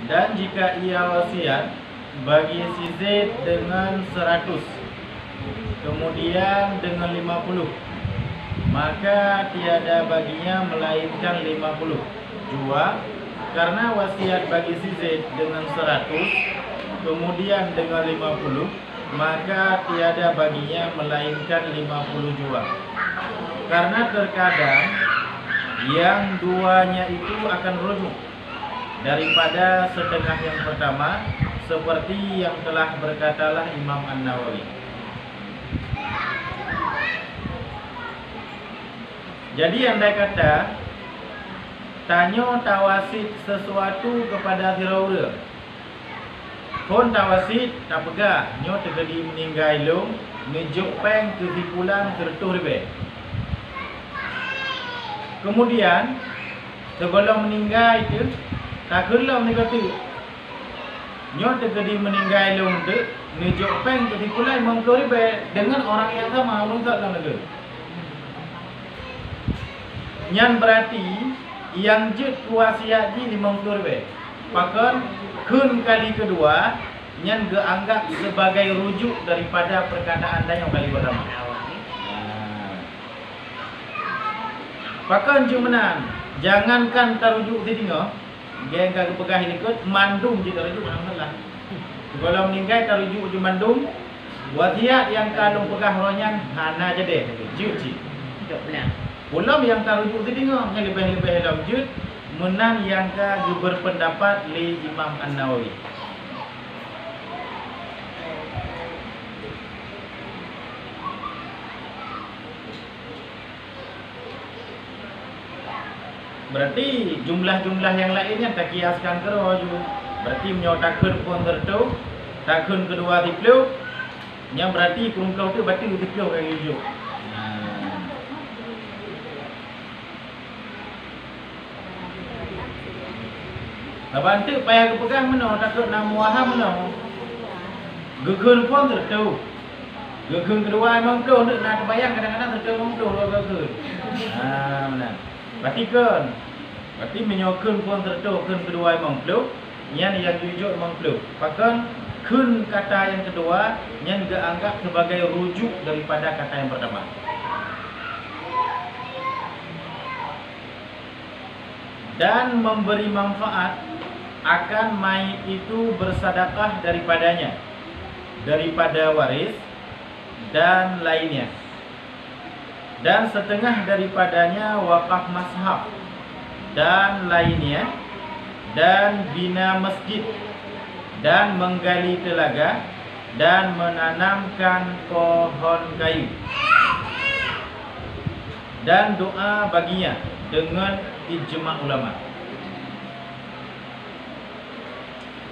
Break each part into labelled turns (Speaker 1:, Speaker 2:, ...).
Speaker 1: Dan jika ia wasiat bagi si Z dengan 100, kemudian dengan 50, maka tiada baginya melainkan 50 jua. Karena wasiat bagi si Z dengan 100, kemudian dengan 50, maka tiada baginya melainkan 50 jua. Karena terkadang yang duanya itu akan rujuk daripada setengah yang pertama, seperti yang telah berkatalah Imam An-Nawawi. Jadi andai kata tanyo tawasid sesuatu kepada Firaun, kon tawasid tak pegah nyo terjadi meninggal long mejuk peng kesimpulan tertuh rebe. Kemudian sebelum meninggal itu tak kelam ni kata nyo terjadi meninggal long tu mejuk peng kesimpulan 50 rebe dengan orang yang sama orang tak dalam negara. Yang berarti yang jet wasiat ji 50 rebe. Pakan kun kali kedua yang dianggap sebagai rujuk daripada perkataan dan yang kali pertama. Pakan jumenan jangankan tarujuk di tengah, geng kagak pegah ini kot mandum je tarujuk alhamdulillah. Kalau meninggal tarujuk di mandum, wasiat yang kalung pegah ronyan hana je deh, juci. Ulam yang tarujuk di tengah yang lebih-lebih dalam jut menang yang kagak berpendapat li Imam An-Nawawi. Berarti jumlah-jumlah yang lainnya tak kiaskan ke roju. Berarti menyotakan pun tertu, takun kedua tiplu, yang berarti kurungkau tu berarti tiplu kayak hijau. Abang tu payah kepegang mana, takut nak muaham mana. Gekun pun tertu. Gekun kedua memang tu nak kebayang kadang-kadang tertu memang tu dua gekun. Benar. Berarti kan, berarti menyokun pun tertu kun kedua memang tu, yang tujuh memang tu. Bahkan kun kata yang kedua yang dianggap sebagai rujuk daripada kata yang pertama. Dan memberi manfaat akan mayit itu bersedekah daripadanya, daripada waris dan lainnya. Dan setengah daripadanya wakaf mazhab dan lainnya, dan bina masjid, dan menggali telaga, dan menanamkan pohon kayu, dan doa baginya dengan ijma' ulama.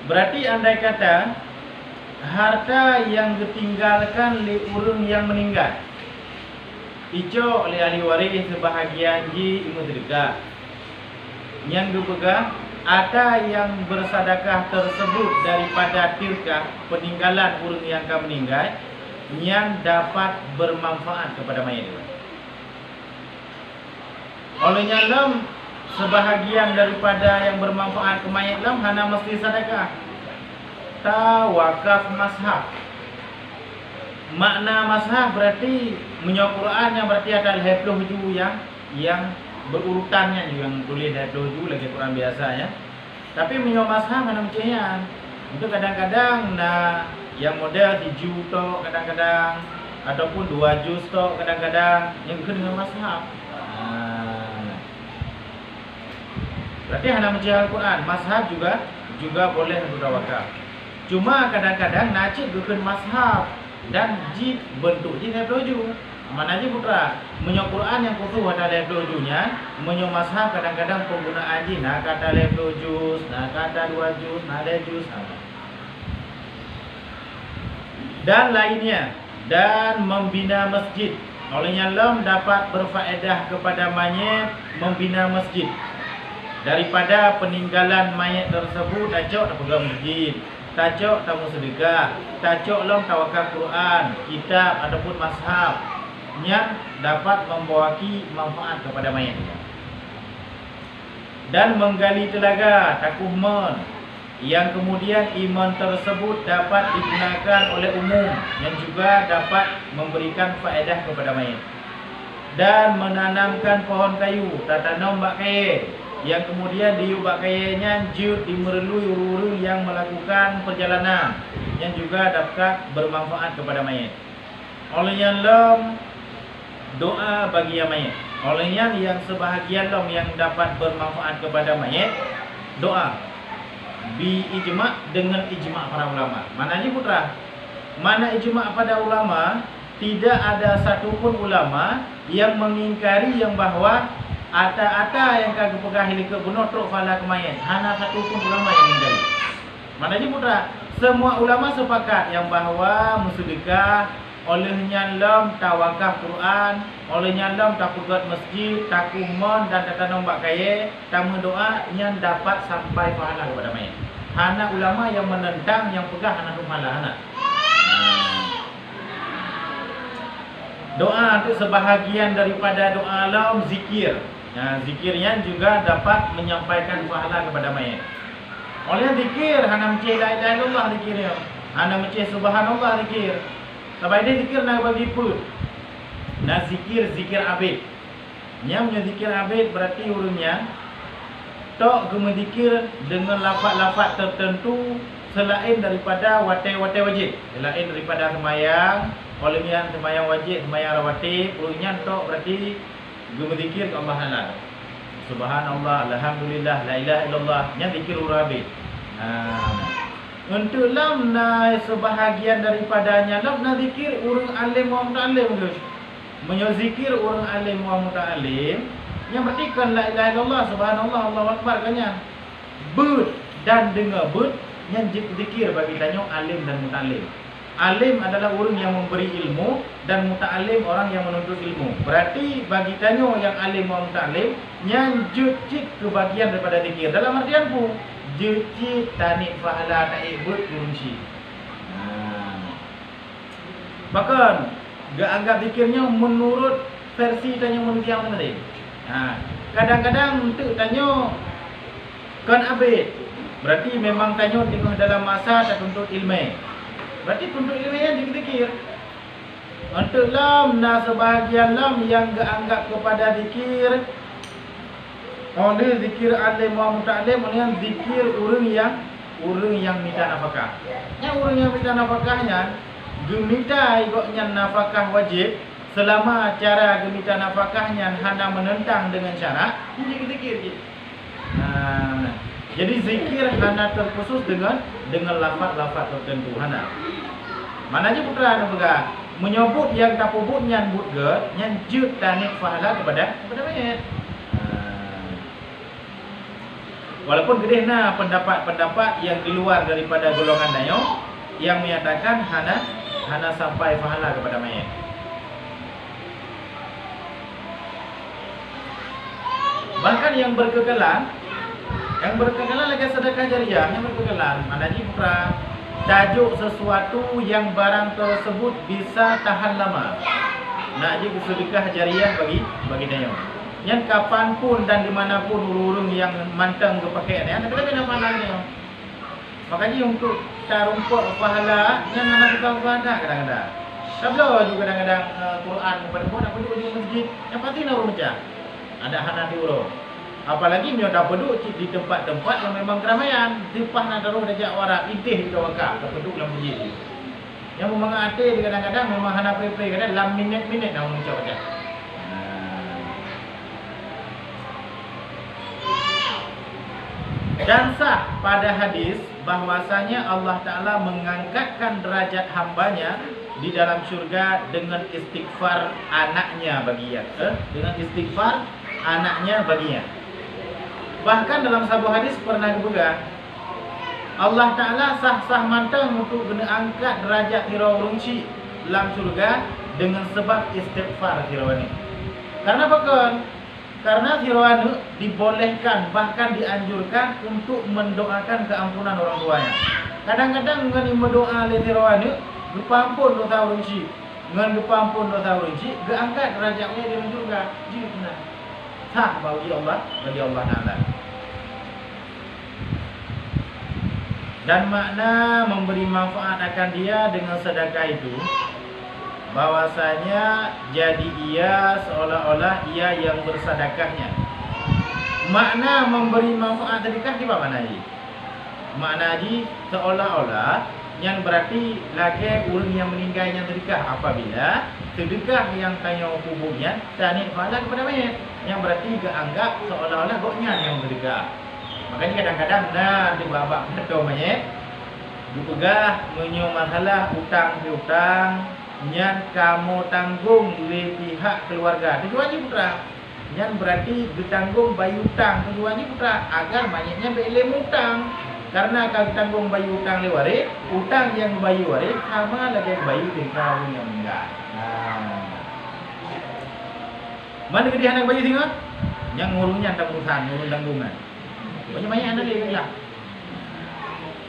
Speaker 1: Berarti andai kata harta yang ditinggalkan oleh orang yang meninggal, ijo oleh ahli waris sebahagian ji ilmu sedekah. Yang dipegang ada yang bersedekah tersebut daripada tirkah peninggalan orang yang akan meninggal yang dapat bermanfaat kepada mayat. Olehnya lam sebahagian daripada yang bermanfaat ke mayat lam hana mesti sedekah. Ta wakaf mazhab. Makna mazhab berarti menyok Quran yang berarti ada 27 yang berurutannya juga, yang tulis 27 lagi Quran biasanya. Tapi menyok mazhab hana macam itu kadang-kadang nah yang model 7 to kadang-kadang ataupun 2 juz to kadang-kadang yang dengan mazhab. Berarti hanya menjadi Al-Quran, mazhab juga boleh bertawakal. Cuma kadang-kadang najib bukan mazhab dan jib bentuk jib level 7. Mana je putra? Menyok Quran yang kutuh ada level 7-nya, menyok mazhab kadang-kadang penggunaan jib nak kata level juz, nak kata 2 juz, nak ada juz. Dan lainnya, dan membina masjid. Olehnya lam dapat berfaedah kepada mayat membina masjid. Daripada peninggalan mayat tersebut, tajok tak pegang masjid, tajok tamu sedekah, tajok long tawakal Quran, kitab ataupun mazhab yang dapat membawaki manfaat kepada mayat. Dan menggali telaga takuh men yang kemudian iman tersebut dapat digunakan oleh umum yang juga dapat memberikan faedah kepada mayit. Dan menanamkan pohon kayu, tatanam bak kaya, yang kemudian diuk bak kayanya jut dimerlui uru-uru yang melakukan perjalanan yang juga dapat bermanfaat kepada mayit. Olehnya lom doa bagi yang mayit. Olehnya yang sebahagian lom yang dapat bermanfaat kepada mayit, doa bi ijma' dengan ijma' para ulama. Mana ni putra? Mana ijma' pada ulama? Tidak ada satupun ulama yang mengingkari yang bahawa ata-ata yang kagak pegah hilik bunuh truk fala kemayat. Hana satupun ulama yang mengingkari. Mana ni putra? Semua ulama sepakat yang bahawa bersedekah, olehnya lam tawakaf Quran, olehnya lam takugat masjid, takumon dan tatanam bak kaya, tamu doa yang dapat sampai pahala kepada mayat. Hana ulama yang menentang yang pegang hana pahala hana. Doa itu sebahagian daripada doa lam zikir. Zikirnya juga dapat menyampaikan pahala kepada mayat. Oleh zikir hana menceh la ilaha illallah zikirnya. Hana menceh subhanallah zikir. Sebab dia zikir nak bagi pun. Nak zikir abid. Yang punya zikir abid berarti urutnya tok gemedikir dengan lafaz-lafaz tertentu selain daripada watai-watai wajib. Selain daripada sembahyang, olehnya sembahyang wajib, sembahyang rawatib, urutnya tok berarti gemedikir ke Allah Taala. Subhanallah, alhamdulillah, la ilaha illallah, yang zikir urut abid. Untuk lam na sebahagian daripadanya lam na zikir orang alim wa muta'alim guys. Menyazikir orang alim wa muta'alim yang berarti kan la ilaha illallah subhanallah Allahu akbar kannya. But dan dengar but yang zikir bagi tanya alim dan muta'alim. Alim adalah orang yang memberi ilmu dan muta'alim orang yang menuntut ilmu. Berarti bagi tanya yang alim wa muta'alim yang jujit kebagian daripada zikir. Dalam artian pun jujit tanik fahala taik but kunci. Bahkan gak anggap zikirnya menurut versi tanya mendiang tadi. Kadang-kadang untuk tanya kan abid. Berarti memang tanya tengah dalam masa tak tuntut ilmu. Berarti tuntut ilmu yang zikir. Untuk lam na sebahagian lam yang gak anggap kepada zikir. Oleh zikir alim wa muta'alim, oleh zikir orang yang minta nafkah. Yang orang yang minta nafkahnya gemita ikutnya nafkah wajib selama cara gemita nafkahnya hanya menentang dengan syarat, ini zikir. Jadi zikir hanya terkhusus dengan lafaz-lafaz tertentu hana. Mananya putra anu pegang menyebut yang tak pubutnya budget yang jut tanik fahala kepada mayat. Walaupun gede pendapat yang di luar daripada golongan dayo yang menyatakan hana sampai pahala kepada mayat. Bahkan yang berkegelan lagi sedekah jariah yang berkegelan. Mana ni putra tajuk sesuatu yang barang tersebut bisa tahan lama. Nak jadi sedekah jariah bagi dayo. Yang kapanpun dan dimanapun urung yang mantang kepakai ni, kita kena pandang ni. Makanya untuk tarumpuk pahala yang anak kita pahala kadang-kadang. Sablo juga kadang-kadang Quran kepada pun nak duduk di masjid, yang pasti nak macam ada hana diurung. Apalagi dia dah duduk di tempat-tempat yang memang keramaian, tipah nak taruh dajak orang intih kita wakaf, duduk dalam masjid. Yang memang ada kadang-kadang memang hana pre-pre kadang dalam minit-minit nak mengucap macam. Dan sah pada hadis bahwasanya Allah Ta'ala mengangkatkan derajat hambanya di dalam syurga dengan istighfar anaknya baginya. Dengan istighfar anaknya baginya. Bahkan dalam sebuah hadis pernah juga Allah Ta'ala sah-sah mantang untuk kena angkat derajat hirau-runci dalam syurga dengan sebab istighfar hirau-ani. Karena apa? Karena hirau dibolehkan bahkan dianjurkan untuk mendoakan keampunan orang tuanya. Kadang-kadang dengan berdoa oleh hirau gepampun dosa urunci, dengan gepampun dosa urunci, geangkat derajatnya di surga. Jadi benar. Sah bagi Allah Taala. Dan makna memberi manfaat akan dia dengan sedekah itu bahwasanya jadi ia seolah-olah ia yang bersedekahnya. Makna memberi manfaat sedekah di mana ni? Makna ji seolah-olah yang berarti lagi orang yang meninggal yang sedekah apabila sedekah yang tanya kuburnya tanit pahala kepada mayat, yang berarti dianggap seolah-olah goknya yang sedekah. Makanya kadang-kadang nah di babak betul mayat dipegah menyo masalah utang piutang yang kamu tanggung oleh pihak keluarga. Tujuannya putra yang berarti ditanggung bayi utang. Tujuannya putra agar mayatnya belum utang. Karena kalau tanggung bayi utang lewari, utang yang bayi waris sama lagi bayi dengan yang meninggal. Mana ke dia anak bayi tengok? Yang ngurungnya tanggungan, ngurung tanggungan. Banyak-banyak anak dia kerja.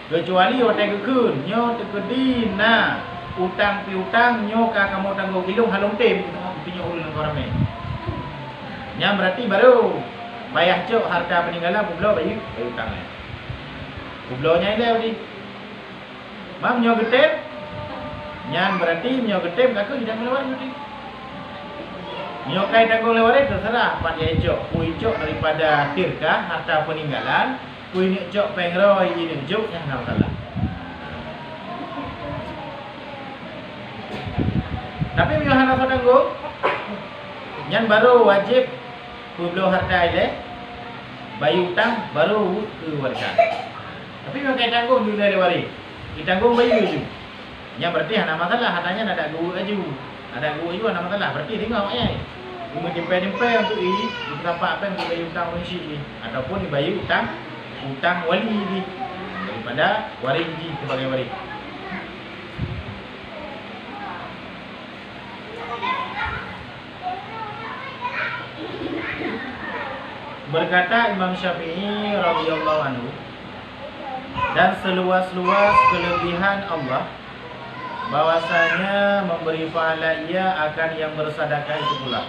Speaker 1: Kecuali orang kekun, nyo tekedi na utang piutang nyo ka kamu tanggung ilung halung tim punya ulun orang ni. Yang berarti baru bayar cok harta peninggalan publo bayi utang ni. Publonya ini tadi. Mam nyo getep. Yang berarti nyo getep kaku tidak melewat tadi. Nyo kai tanggung lewat terserah pan dia cok, kui cok daripada tirkah harta peninggalan, kui ni cok pengroi ini cok yang nak salah. Tapi mio hana ko tanggung, yang baru wajib publo harta ile, bayi utang baru keluarga. Tapi mio kai tanggung juga lewari, ditanggung bayi itu. Yang berarti hana masalah, hatanya ada guru aja. Ada guru juga nama masalah. Berarti tengok maknya cuma jempai-jempai untuk ini berapa apa yang dibayar utang wali ini ataupun dibayar utang wali ini daripada waris ini sebagai waris. Berkata Imam Syafi'i radhiyallahu anhu, dan seluas-luas kelebihan Allah bahwasanya memberi pahala ia akan yang bersedekah itu pula.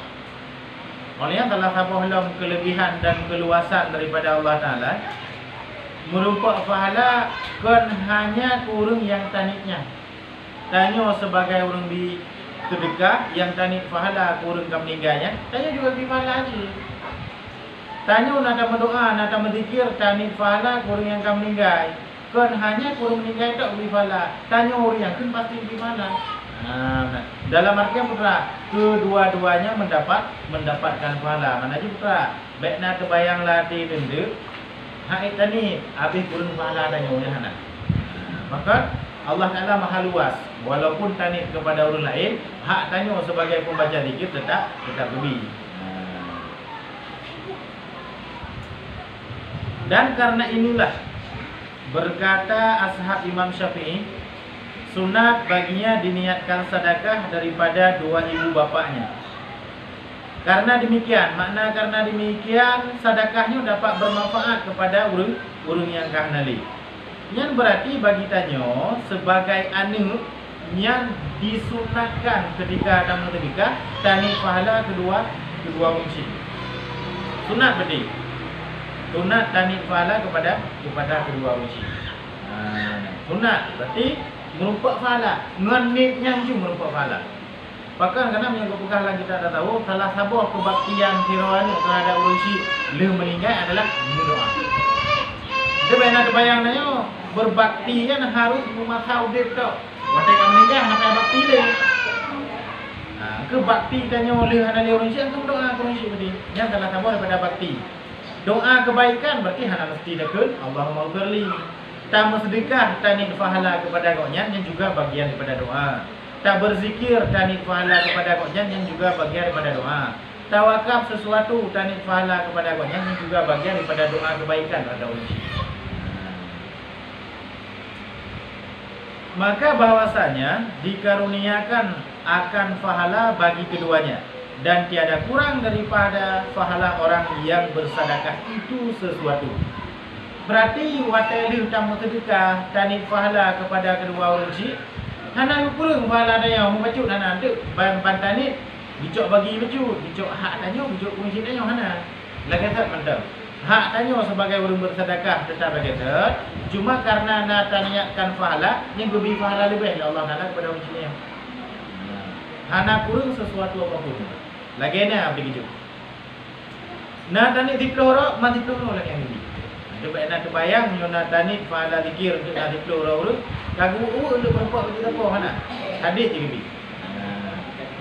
Speaker 1: Olehnya telah sahabat kelebihan dan keluasan daripada Allah Ta'ala merupakan pahala kan hanya kurang yang tanitnya. Tanya sebagai orang di sedekah yang tanit pahala kurang ke meninggalnya, tanya juga di pahala aja. Tanya nak berdoa, nak berzikir tanit pahala kurang yang ke meninggal. Kan hanya kurang meninggal tak beri pahala. Tanya orang yang kan pasti beri pahala. Dalam artian putra, kedua-duanya mendapatkan pahala. Mana aja putra, baiknya terbayanglah di denda. Hak tadi habis kurang pahala tanya orang hana. Maka Allah Taala Maha luas. Walaupun tanit kepada orang lain, hak tanya sebagai pembaca zikir tetap lebih. Dan karena inilah berkata ashab Imam Syafi'i, sunat baginya diniatkan sedekah daripada dua ibu bapaknya. Karena demikian, makna karena demikian sedekahnya dapat bermanfaat kepada urang yang kahnali. Yang berarti bagi tanyo sebagai anak yang disunatkan ketika dalam sedekah tani pahala kedua wungsi. Sunat berarti sunat tani pahala kepada kedua wungsi. Sunat berarti merupakan pahala, nganitnya cuma merupakan pahala. Bahkan karena yang kepegah lagi kita ada tahu salah satu kebaktian firman terhadap wungsi le meninggal adalah berdoa. Dia benar terbayang nanya berbakti kan harus mematau dia tau. Waktu kamu meninggal nak bakti le. Kebakti tanya oleh hana le wungsi kan berdoa ke wungsi berarti. Yang salah satu daripada bakti. Doa kebaikan berarti hana mesti dekun Allahumma ghfirli. Tak bersedekah tanit pahala kepada Godnya yang juga bagian daripada doa. Tak berzikir tanit pahala kepada Godnya yang juga bagian daripada doa. Tawakaf sesuatu tanit pahala kepada Godnya yang juga bagian daripada doa kebaikan pada uji. Maka bahwasanya dikaruniakan akan pahala bagi keduanya dan tiada kurang daripada pahala orang yang bersedekah itu sesuatu. Berarti wateli utama sedekah tanit pahala kepada kedua orang si hana kurang pahala dia mau bacut hana tu bantanit dicok bagi bacut dicok hak tanya dicok kunci tanya hana lagi tak mendam hak tanya sebagai orang bersedekah tetap begitu. Cuma karena nak niatkan pahala, yang lebih pahala lebih Allah Taala kepada orang Cina. Hana kurang sesuatu apapun. Lagi ni begitu. Nak tani dipelora, mati pelora lagi yang ini. Coba nak terbayang nak tani pahala zikir nak dipelora orang, lagu untuk berapa kita apa hana. Hadis je lebih.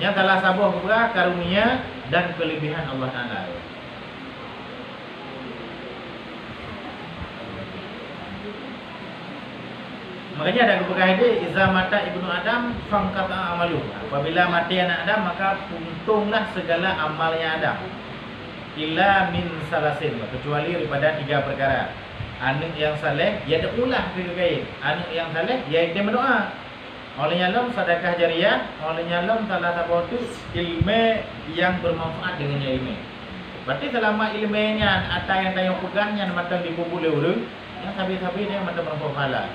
Speaker 1: Yang salah sabuh kepada karunia dan kelebihan Allah Taala. Makanya ada kepegang hadis iza mata ibnu Adam fangkata amalu. Apabila mati anak Adam maka puntunglah segala amalnya Adam. Illa min salasin, kecuali daripada 3 perkara. Anak yang saleh ia ulah kegaib. Anak yang saleh ia berdoa. Olehnya lom sedekah jariah, olehnya lom salah satu itu ilmu yang bermanfaat dengannya ilmu. Berarti selama ilmunya atau yang tayang pegangnya matang dibubul oleh orang, yang sabi-sabi dia matang berpahala.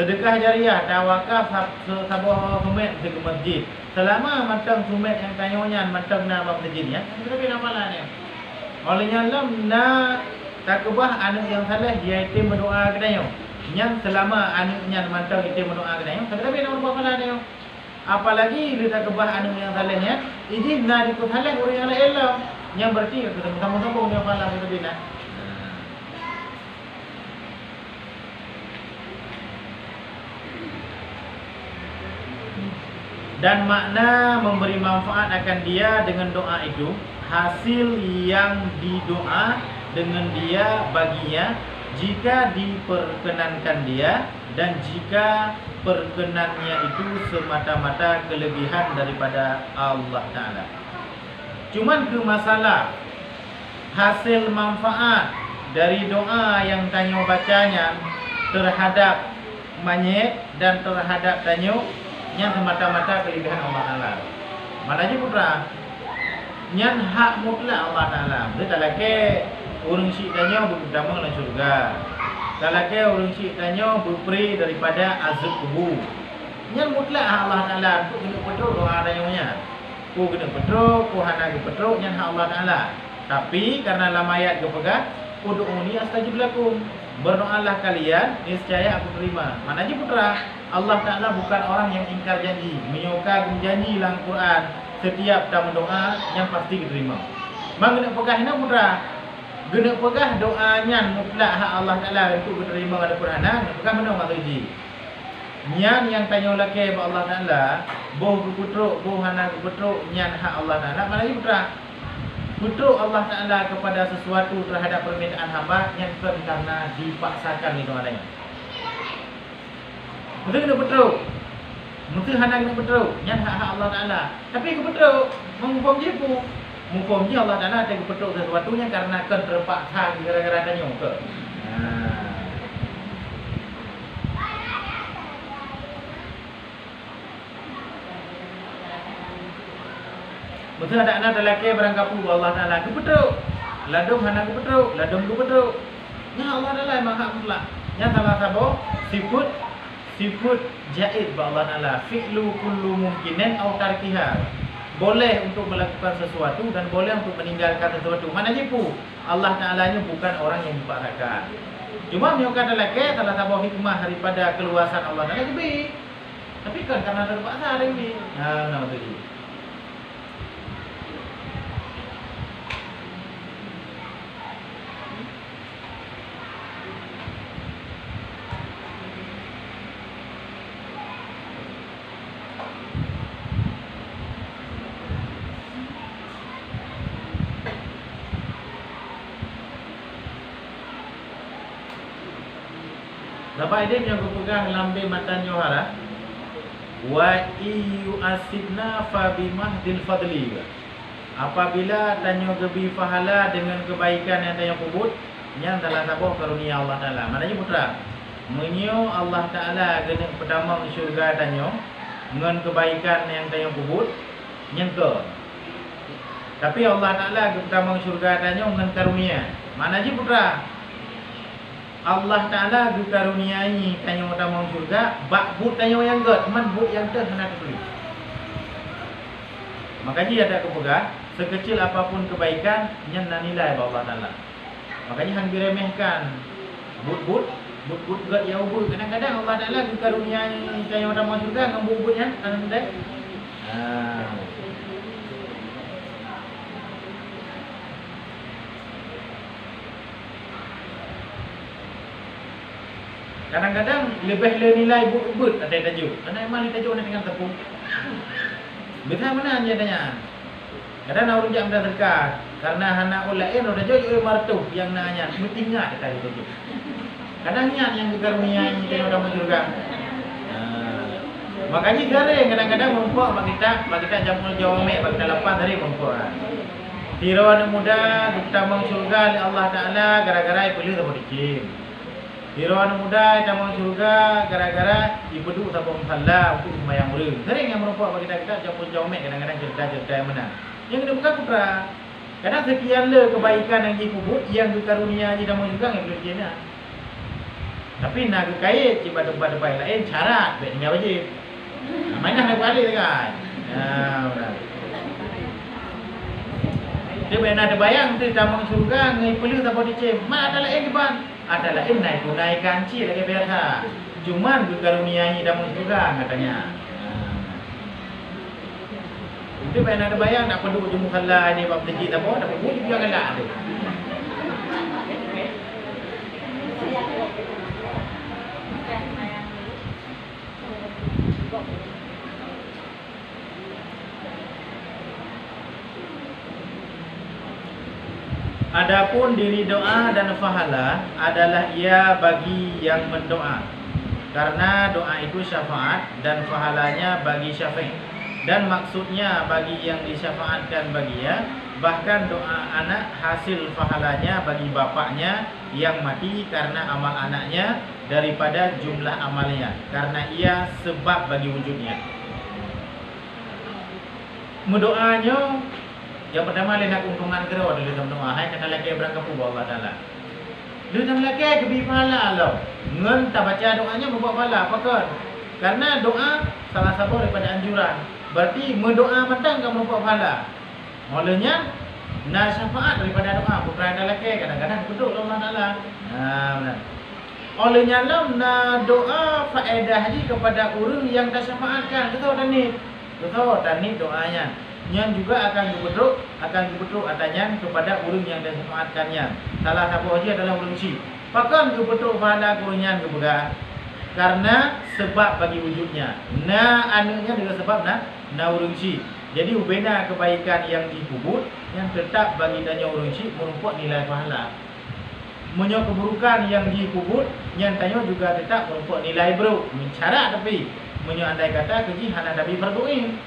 Speaker 1: Sedekah jariah, tawakaf sabuh sumet ke masjid. Selama matang sumet yang tayangnya matang nama masjidnya, tapi nama ni. Olehnya lom na takubah anak yang saleh dia itu berdoa kedai. Yang selama anaknya mantau kita mendoa kedai, tapi nak buat apa dia? Apalagi dia kebah anak yang salehnya, ini nak ikut halal orang yang lain lah. Yang berarti kita sama-sama punya pahala kita bina. Dan makna memberi manfaat akan dia dengan doa itu, hasil yang didoa dengan dia baginya jika diperkenankan dia dan jika perkenannya itu semata-mata kelebihan daripada Allah Ta'ala. Cuman ke masalah hasil manfaat dari doa yang tanyo bacanya terhadap mayit dan terhadap tanyo yang semata-mata kelebihan Allah Ta'ala. Maknanya putra yang hak mutlak Allah Ta'ala. Dia tak lagi orang syik tanya berdamai dalam syurga. Kalau ke orang syik tanya berperi daripada azab kubur. Yang mutlak Allah Ta'ala. Ku kena petruk doa tanya. Ku kena petruk, ku hana ke petruk yang hak Allah Ta'ala. Tapi karena dalam ayat ke pegang, ud'uni astajib lakum. Berdoalah kalian, niscaya aku terima. Maknanya putra, Allah Ta'ala bukan orang yang ingkar janji. Menyokong janji dalam Quran. Setiap kita berdoa yang pasti diterima. Mak kena pegang ini putra. Guna pegah doanya mutlak hak Allah Ta'ala untuk diterima pada Quran. Nak pegang mana orang tuji. Nyan yang tanya lagi kepada Allah Ta'ala, boh kuputruk, boh hana kuputruk, nyan hak Allah Ta'ala. Maknanya putra, putruk Allah Ta'ala kepada sesuatu terhadap permintaan hamba yang bukan karena dipaksakan itu adanya. Mesti kena putruk. Mesti hana kena putruk, nyan hak Allah Ta'ala. Tapi kuputruk, menghukum je pun. Mungkin Allah Ta'ala ada kepetuk sesuatunya karena kan terpaksa gara-gara tanya ke. Betul ada anak lelaki berangkapu Allah Ta'ala kepetuk. Ladum hana kepetuk, ladum kepetuk. Ya Allah Ta'ala memang hak mutlak. Yang salah satu sifat jaiz Allah Ta'ala. Fi'lu kullu mungkinin atau tarkiha. Boleh untuk melakukan sesuatu dan boleh untuk meninggalkan sesuatu. Maknanya pun Allah Ta'ala bukan orang yang dipaksakan. Cuma menyokong lelaki salah satu hikmah daripada keluasan Allah Ta'ala lebih. Tapi kan karena terpaksa ada ini. Nama tu. Dapat dia yang kepegang lambe matan johara wa iyu asibna fa bimahdil fadli. Apabila tanya gebi pahala dengan kebaikan yang tanya kubut yang telah sabuh karunia Allah Ta'ala. Maknanya putra, menyo Allah Ta'ala kena pertama syurga tanya dengan kebaikan yang tanya kubut yang ke. Tapi Allah Ta'ala pertama syurga tanya dengan karunia. Maknanya putra, Allah Ta'ala dikaruniai tanya utama surga, bak but tanya yang god, man but yang ter hendak beli. Makanya ada kepegang sekecil apapun kebaikan yang nilai Allah Ta'ala. Makanya hang diremehkan. But gak ya ubud. Kadang-kadang Allah Taala karuniai cahaya orang masuk surga ngam ubud kan anak dah. Kadang-kadang lebih le nilai but ada tajuk. Karena memang tajuk nak dengan tepung. Betul mana dia tanya? Kadang orang jam dah terdekat. Karena anak ulain orang tajuk martu yang nanya mesti ingat tadi tajuk. Kadang ingat yang dikaruniai dengan orang surga. Makanya kadang-kadang mumpuk bagi kita jamul jawame bagi kita lepas dari mumpuk. Tiro anak muda kita mau surga oleh Allah Taala gara-gara pilih tak dicim. Tiro anak muda kita mau surga gara-gara ibudu tak musalla untuk sembahyang urang. Sering yang mumpuk bagi kita jamul jawame kadang-kadang cerita-cerita yang mana. Yang kedua bukan putra. Kadang sekian le kebaikan yang dikubur yang dikaruniai dalam surga yang boleh dijana. Tapi nak kait cibat tempat lain syarat baik tinggal wajib. Mainlah nak balik kan. Benar. Dia benar ada bayang tu dalam surga ngai perlu tak boleh cem. Mak ada lain keban. Ada lain naik tunai kanci lagi biasa. Cuman dikaruniai dalam surga katanya. Dia benar ada bayang nak perlu jemu kala ni bab lagi tak apa, dapat boleh dia galak tu. Adapun diri doa dan pahala adalah ia bagi yang mendoa. Karena doa itu syafaat dan pahalanya bagi syafi'i. Dan maksudnya bagi yang disyafaatkan baginya. Bahkan doa anak hasil pahalanya bagi bapaknya yang mati karena amal anaknya daripada jumlah amalnya. Karena ia sebab bagi wujudnya. Mendoanya yang pertama nak keuntungan kero dari dalam doa. Hai kena lagi berangkat ke Allah Taala. Dia dalam lagi kebi pahala Allah. Ngen tak baca doanya membuat pahala apa kan? Karena doa salah satu daripada anjuran. Berarti mendoa matang kamu membuat pahala. Olehnya nak syafaat daripada doa. Bukan ada lagi kadang-kadang betul Allah Taala. Benar. Olehnya nak doa faedah haji kepada orang yang dah syafaatkan. Betul tak ni? Betul tak ni doanya. Yang juga akan gubernur atanya kepada urang yang disyafaatkannya. Salah satu haji adalah urang si. Pakan gubernur pada kurunyan kebegar. Karena sebab bagi wujudnya. Anunya dengan sebab na urang si. Jadi ubena kebaikan yang dikubur yang tetap bagi tanya urang si merupakan nilai pahala. Menyo keburukan yang dikubur yang tanya juga tetap merupakan nilai buruk. Mencara tapi menyo andai kata keji hana nabi farduin.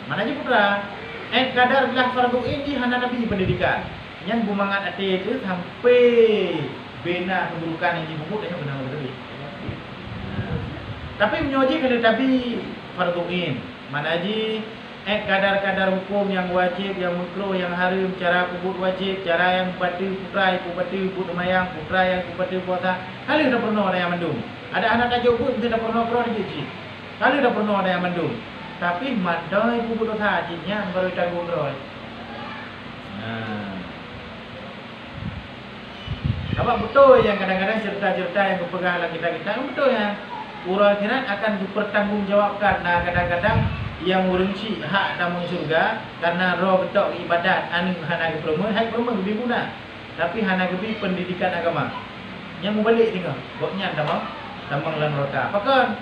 Speaker 1: Mana je putra? Kadar belah farduin di hana nabi pendidikan. Yang bumangat ati itu sampai bina keburukan yang dikubur tanya benar betul. Tapi menyoji kalau nabi farduin. Mana je kadar-kadar hukum yang wajib, yang makruh, yang haram, cara kubur wajib, cara yang batu putra, ibu batu, ibu mayang, putra yang batu puasa. Kali dah pernah ada yang mendung. Ada anak tajuk pun tidak pernah pernah diuji. Kali dah pernah ada yang mendung. Tapi madai ibu dosa hajinya baru tanggung roy. Apa betul yang kadang-kadang cerita-cerita yang berpegang dalam kita betul ya. Urang akhirat akan dipertanggungjawabkan. Nah kadang-kadang yang urunci hak dalam surga karena roh betok ibadat anu hana geprema hai perma lebih guna tapi hana gebi pendidikan agama yang membalik tengok goknya tamang lan neraka apakan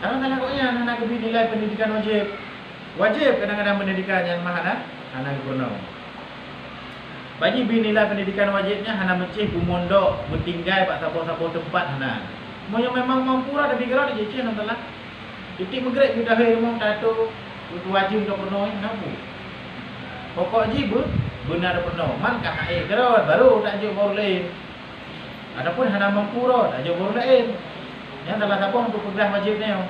Speaker 1: karena salah goknya hana gebi nilai pendidikan wajib kadang-kadang pendidikan yang mahana hana geprema bagi nilai pendidikan wajibnya hana mencih bumondok bertinggai pak sapo-sapo tempat hana mau yang memang mampu lah tapi kira dia ceceh nantilah. Titik megret kita rumah tato wajib dah pernah ngapu. Pokok ji benar pernah. Man kah gerawat baru tak jauh baru lain. Adapun hana mampu ro tak jauh baru lain. Yang salah siapa untuk pegang wajibnya.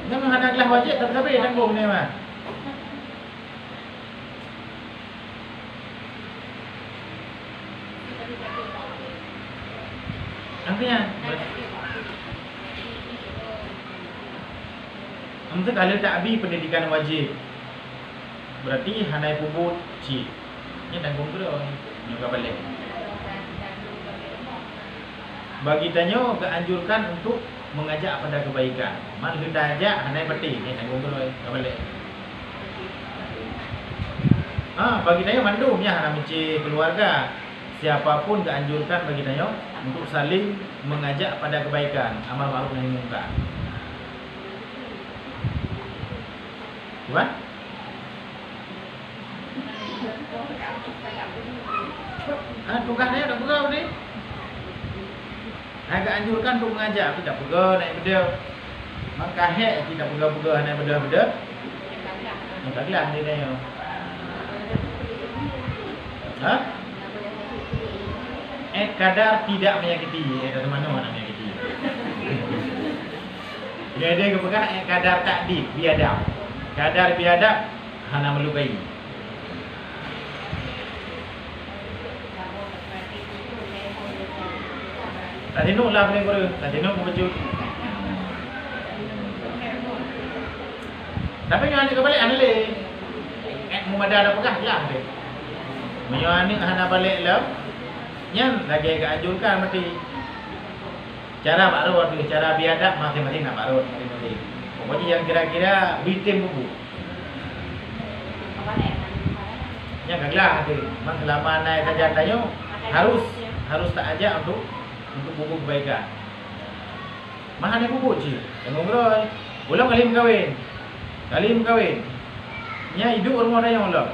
Speaker 1: Yang hana kelah wajib tapi tanggung ni mah. Artinya untuk kalau tak habis pendidikan wajib berarti hanai puput cik nya tanggung kedua nyoba balik. Bagi tanyo keanjurkan untuk mengajak pada kebaikan. Man hendak ajak handai peti nya tanggung kedua balik. Bagi tanyo mandumnya hana menci keluarga. Siapapun keanjurkan bagi tanyo untuk saling mengajak pada kebaikan, amal ma'ruf nahi munkar. Bukan? Tugasnya udah pegau ni. Agak anjurkan untuk mengajak, tidak pegau naik beda. Maka tidak pegau-pegau naik beda-beda. Yang tak gelang dia ni. Kadar tidak menyakiti. Dari mana nak menyakiti? Dia kepegang kadar takdib, biadab. Kadar biadab hana melukai. Tak tengok lah boleh guru. Tak tengok pun baju. Tapi yang anik balik ane le. Mumadah dah pegah lah dia. Yang anik hana balik lah. Yang lagi keanjurkan mesti. Cara baru tu, cara biadab masing-masing nak baru masing-masing. Pokoknya yang kira-kira bitin buku. Yang kaglah tu. Mak selama naik kajian tanya harus tak aja untuk buku kebaikan. Mahal ni buku je. Yang ngobrol. Ulang kali mengkawin. Nya hidup rumah dia ulang.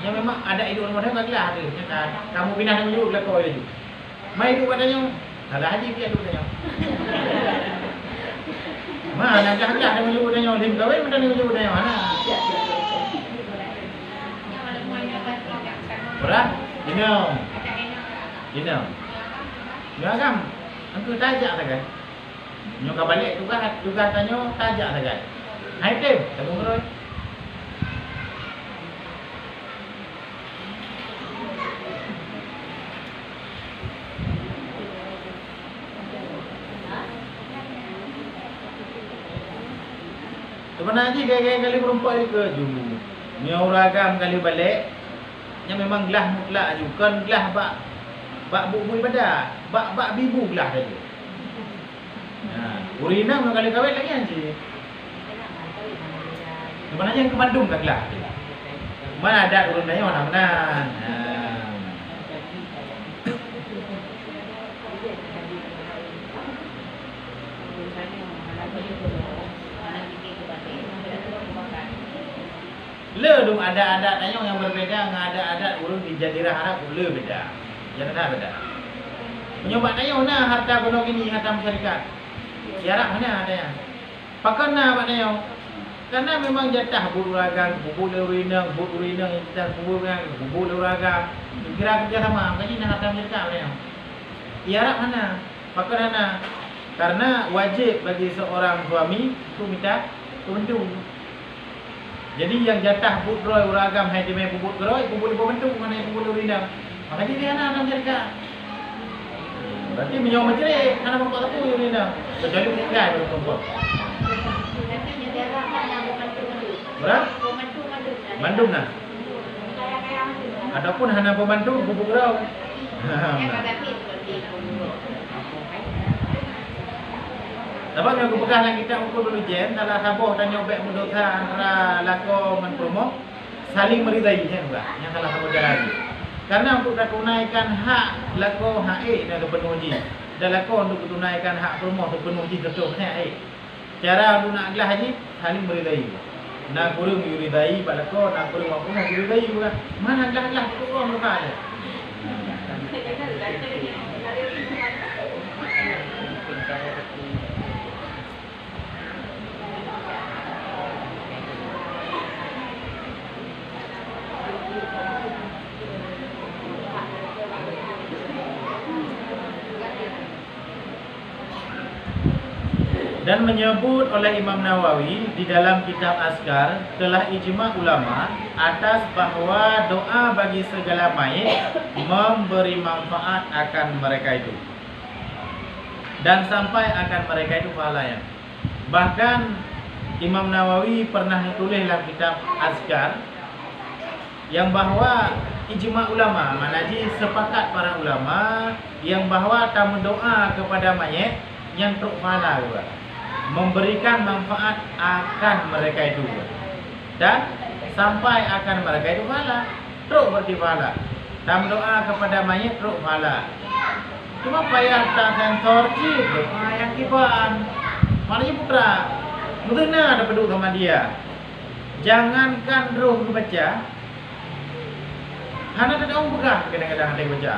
Speaker 1: Yang memang ada hidup rumah dia kaglah tu. Nya kan kamu pindah dengan hidup belakang dia tu. Mai hidup katanya. Salah haji dia hidup katanya. Mana kaglah dengan hidup dia lim kawin macam ni hidup dia mana? Berat? Dino. Ya kan? Angku tajak tak kan? Nyoka balik tugas tanyo tajak tak kan? Hai tim, tanggung terus. Sebenarnya gaya-gaya kali perempuan ke jumbo. Nyo ragam kali balik. Yang memang gelah mutlak ajukan gelah bak bubu ibadah, bak bibu gelah tadi. Urina kali kawin lagi anji. Sebenarnya yang ke Bandung tak gelah. Mana ada urutannya mana-mana. Le dong ada adat tanya yang berbeda dengan adat urus di Jazirah Arab le beda. Yang ada beda. Menyoba tanya mana harta gunung ini harta masyarakat. Syarat mana ada yang. Pakai na pak tanya. Karena memang jatah bururagang, bubul urina yang kita bubul uragang. Kira kerja sama, makanya nak harta masyarakat tanya. Syarat mana? Pakai mana? Karena wajib bagi seorang suami tu minta pembantu. Jadi yang jatah budroy uragam hai dimai bubut geroi bubul pembantu mana yang bubul urindam. Makanya dia anak masyarakat. Berarti menyawa mencerai anak perempuan tu urindam. Kecuali meninggal baru perempuan. Berapa? Bandung nah. Adapun hana pembantu bubuk geroi. Sebab yang aku pegang lagi kita ukur dulu jen, dalam sabuh dan nyobek mudosa antara lako dan promo saling meridai jen juga, yang salah satu lagi. Karena untuk tunaikan hak lako hak dan penuhi, dan lako untuk tunaikan hak promo untuk penuhi betul hak cara untuk nak gelah haji saling meridai. Nak kurung yuridai balako, nak kurung apa nak yuridai juga. Mana gelah tu orang lupa ada. Dan menyebut oleh Imam Nawawi di dalam kitab Azkar telah ijma ulama atas bahawa doa bagi segala mayit memberi manfaat akan mereka itu dan sampai akan mereka itu pahalanya. Bahkan Imam Nawawi pernah menulis dalam kitab Azkar yang bahawa ijma ulama, manaji sepakat para ulama yang bahwa tamu doa kepada mayit yang truk pahala juga, memberikan manfaat akan mereka itu dan sampai akan mereka itu pahala, truk berarti pahala. Tamu doa kepada mayit truk pahala. Cuma payah tak sensor sih, doa yang kibaan. Maknanya putra, benar ada peduli sama dia. Jangankan roh baca, hana tak tahu begah kadang-kadang ada baca.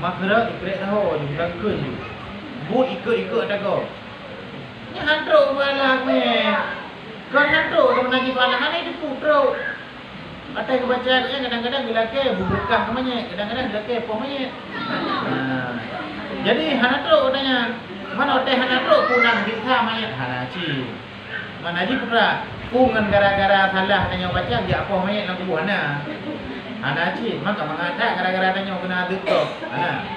Speaker 1: Makra ikut tahu juga kun. But ikut tak kau. Ni hantu bala me. Kan hantu teman lagi bala hana itu putra. Ada kebaca kadang-kadang gelake berkah namanya, kadang-kadang gelake pomanya. Jadi hana tu tanya, mana teh hana tu punang kita mayat hana ci. Mana ji putra, pungan gara-gara salah tanya baca dia apa mayat nak buah hana. Hana ci, maka mengada gara-gara tanya kena tutup. Hana.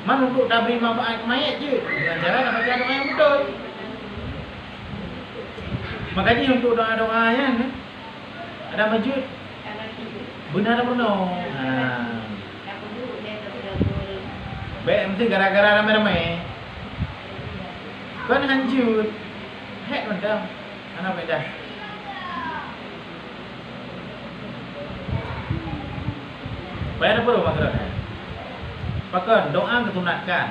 Speaker 1: Man untuk dah beri manfaat mayat je dengan cara nak baca doa yang betul. Makanya untuk doa-doa yang ada majud benar-benar. Baik, mesti gara-gara ramai-ramai kan hancur. Hek macam anak beda. Bayar apa rumah gerak? Pakai doa ketunatkan.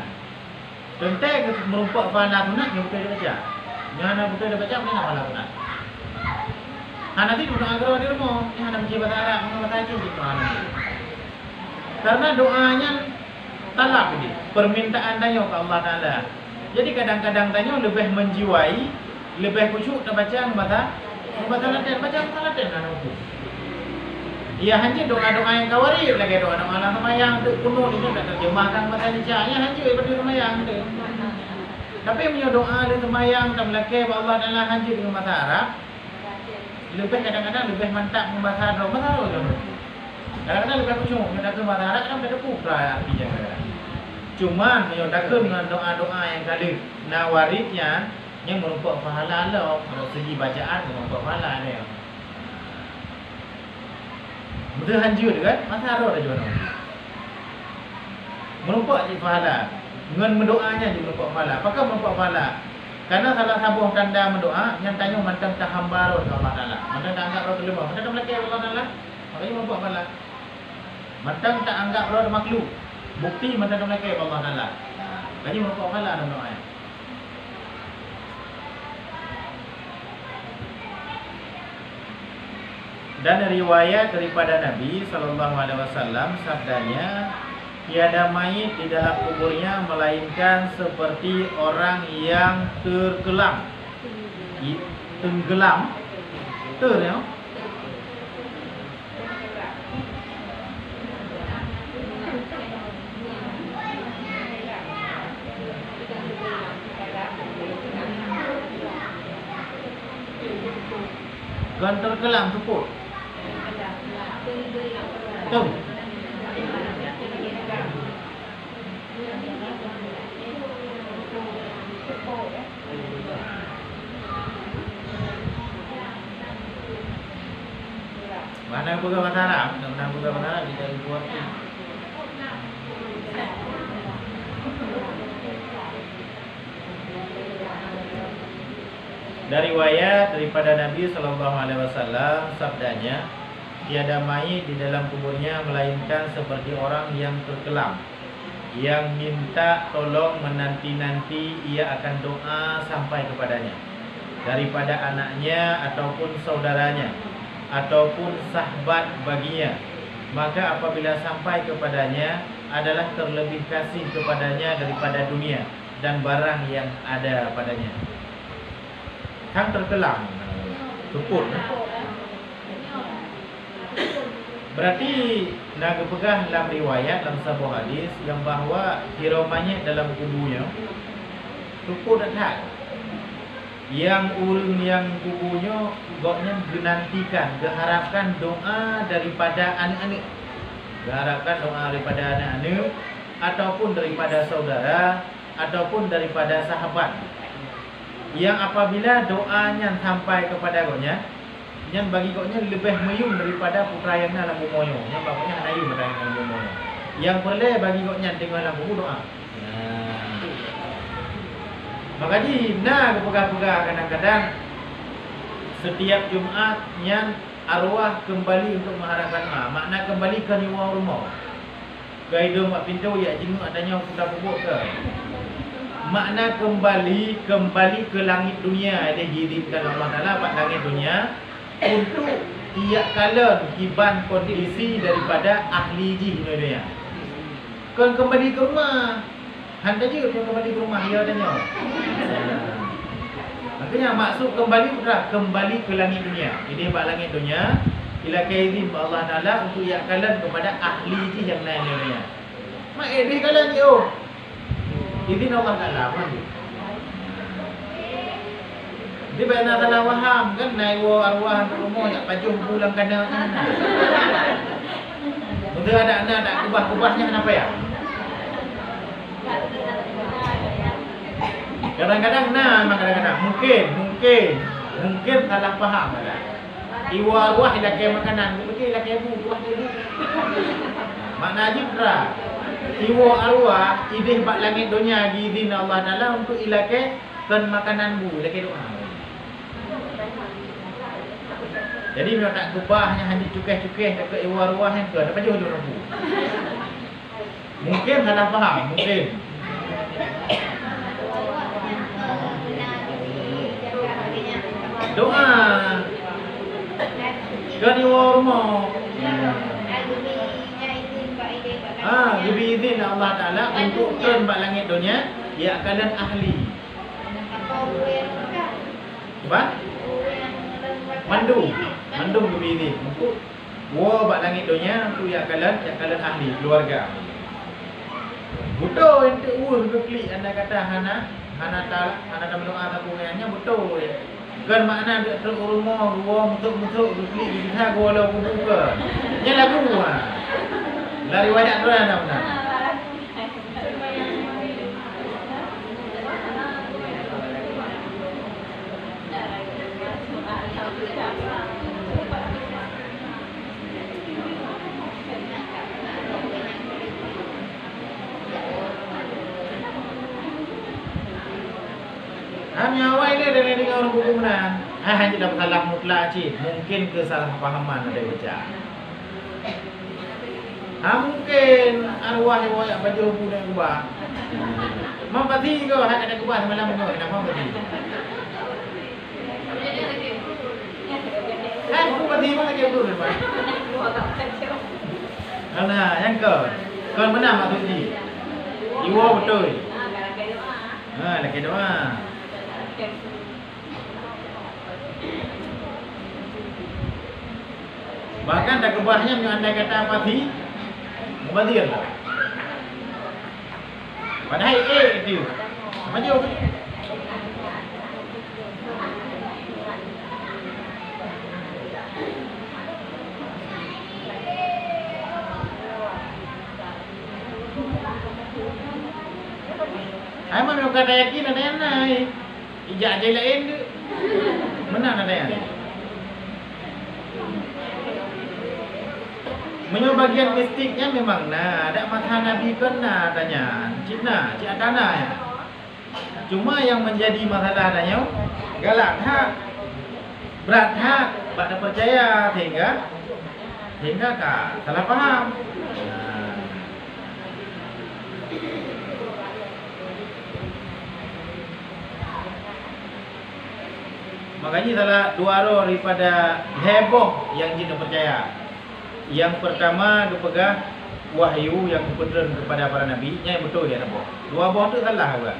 Speaker 1: Tentang merumpak fana tunat yang betul dia baca. Yang anak betul dia baca, mana fana tunat? Anak tu doa gerak di rumah. Yang anak baca bahasa Arab, bahasa Cina di mana? Karena doanya talab ini, permintaan tanya ke Allah Taala. Jadi kadang-kadang tanya lebih menjiwai, lebih khusyuk tak baca bahasa Latin, baca bahasa Latin anak itu. Ya hanya doa-doa yang kawarib lagi doa-doa Allah semayang tu kuno ni tak terjemahkan bahasa Indonesia. Ya hanya seperti semayang tu. Tapi punya doa di semayang tak melaki Allah Taala hanya dengan bahasa Arab. Lebih kadang-kadang lebih mantap bahasa Arab, bahasa Arab tu. Kadang-kadang lebih khusyuk kita ke bahasa Arab kan ada pula artinya. Cuman menyodakkan dengan doa-doa yang kali nawaritnya yang merupakan pahala Allah dari segi bacaan merupakan pahala dia. Betul hancur kan? Masa Arab ada mana? Merupakan pahala. Dengan mendoanya juga merupakan pahala. Apakah merupakan pahala? Karena salah satu tanda mendoa yang tanya mantan tak hamba roh Allah Taala. Mantan tak anggap roh terlemah. Mantan tak melaki Allah Taala. Makanya merupakan pahala. Mantan tak anggap roh makhluk. Bukti mantan tak melaki Allah Taala. Makanya merupakan pahala dalam doa. Dan riwayat daripada Nabi SAW sabdanya, tiada mayit di dalam kuburnya melainkan seperti orang yang tenggelam. Tenggelam, ya. Kan tenggelam tepuk. Tung. Mana buka bahasa Arab? Mana buka bahasa Arab kita buat. Dari riwayat daripada Nabi SAW sabdanya, tiada mayit di dalam kuburnya melainkan seperti orang yang terkelam, yang minta tolong menanti-nanti ia akan doa sampai kepadanya daripada anaknya ataupun saudaranya ataupun sahabat baginya. Maka apabila sampai kepadanya adalah terlebih kasih kepadanya daripada dunia dan barang yang ada padanya. Kan terkelam, tuput. Berarti nak pegang dalam riwayat dalam sebuah hadis yang bahawa hiraumannya dalam kuburnya tuput datang. Yang urung yang kuburnya goknya genantikan, diharapkan doa daripada anak-anak. Diharapkan doa daripada anak-anak ataupun daripada saudara ataupun daripada sahabat. Yang apabila doanya sampai kepada goknya, Yang bagi koknya lebih meyung daripada putra yang dalam bumoyo. Yang bapaknya anayu dalam bumoyo. Yang perlu bagi koknya tengok dalam buku doa. Makanya nah pegang-pegang kadang-kadang setiap Jumat yang arwah kembali untuk mengharapkan makna kembali ke rumah. Ke hidung mak pintu ya jenguk adanya sudah pupuk ke. Makna kembali ke langit dunia ada diizinkan Allah Taala pada langit dunia untuk tiap kala kiban kondisi daripada ahli ji dunia. Kon kembali ke rumah. Handa je kon kembali ke rumah ya adanya. Makanya maksud kembali ke langit dunia. Ini pada langit dunia ila kaizin Allah Taala untuk tiap kala kepada ahli ji yang lain dunia. Mak ini kala ni izin Allah Taala pun. Dia benar salah faham kan naik arwah rumah nak pajuh pulang kana ni. Untuk ada anak nak kubah-kubahnya kenapa ya? Kadang-kadang memang kadang-kadang mungkin salah faham kan. Iwa arwah ilakai makanan, betul ilakai ibu buah dia. Makna jibra. Iwa arwah idih bak langit dunia diizin Allah Taala untuk ilakai kan makanan bu, ilakai doa. Jadi memang tak kubahnya hanya cukai-cukai dekat iwa arwah yang ke, dapat jauh orang bu. Mungkin salah faham, mungkin. Doa kan iwa rumah. Lebih izin Allah Taala untuk turun bak langit dunia, ia akan ahli. Apa? Mandung lebih izin untuk bak langit dunia untuk ia akan ahli keluarga. Betul ente ke klik anda kata hana tak berdoa tak punya betul. Kan makna dia rumah mutuk klik kita gua lalu buka. Nya lagu Dari banyak tu ada benar. Awal ni dengan orang buku mana? Hanya dapat salah mutlak cik. Mungkin kesalahpahaman ada baca. Mungkin arwah yang banyak baju punya kubah. Mau pati kau hak ada kubah semalam kau kenapa pati? Aku pati mana lagi betul ni, Pak? Nah, yang kau benar maksud ni. Iwa betul. Lagi doa. Bahkan tak kubahnya yang anda kata pati. Mubadir lah. Padahal itu. Apa je? Memang yang kata yakin ada yang naik. Ijak je lain tu. Mana ada yang? Menyo bagian mistiknya memang ada mata Nabi kan tanya Cina, cik tanah ya. Cuma yang menjadi masalah adanya galak hak, berat hak, tak percaya sehingga tak salah faham. Makanya salah dua roh daripada heboh yang jin percaya. Yang pertama dia pegang wahyu yang diturunkan kepada para nabi, yang betul dia nampak. Dua buah tu salah juga.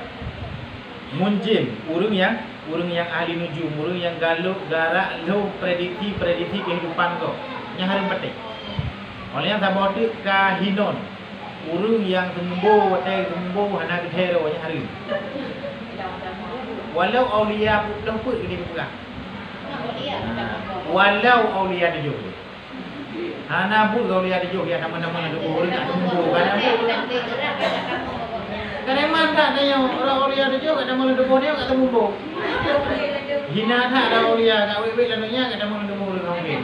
Speaker 1: Munjim, urang yang ahli nujum, urang yang galuk garak lo prediksi kehidupan kau. Yang hari petik. Oleh yang sabah tu kahinon. Urang yang sembuh hana gethero yang hari. Walau aulia pun put dia pegang. Walau aulia dia juga. Hana pun kau lihat dia dia nama-nama ada orang nak tunggu kan apa. Kareman tak ada yang orang lihat dia kat nama tunggu dia kat tunggu. Hina tak ada lihat kat wei-wei lalunya kat nama tunggu. kafir.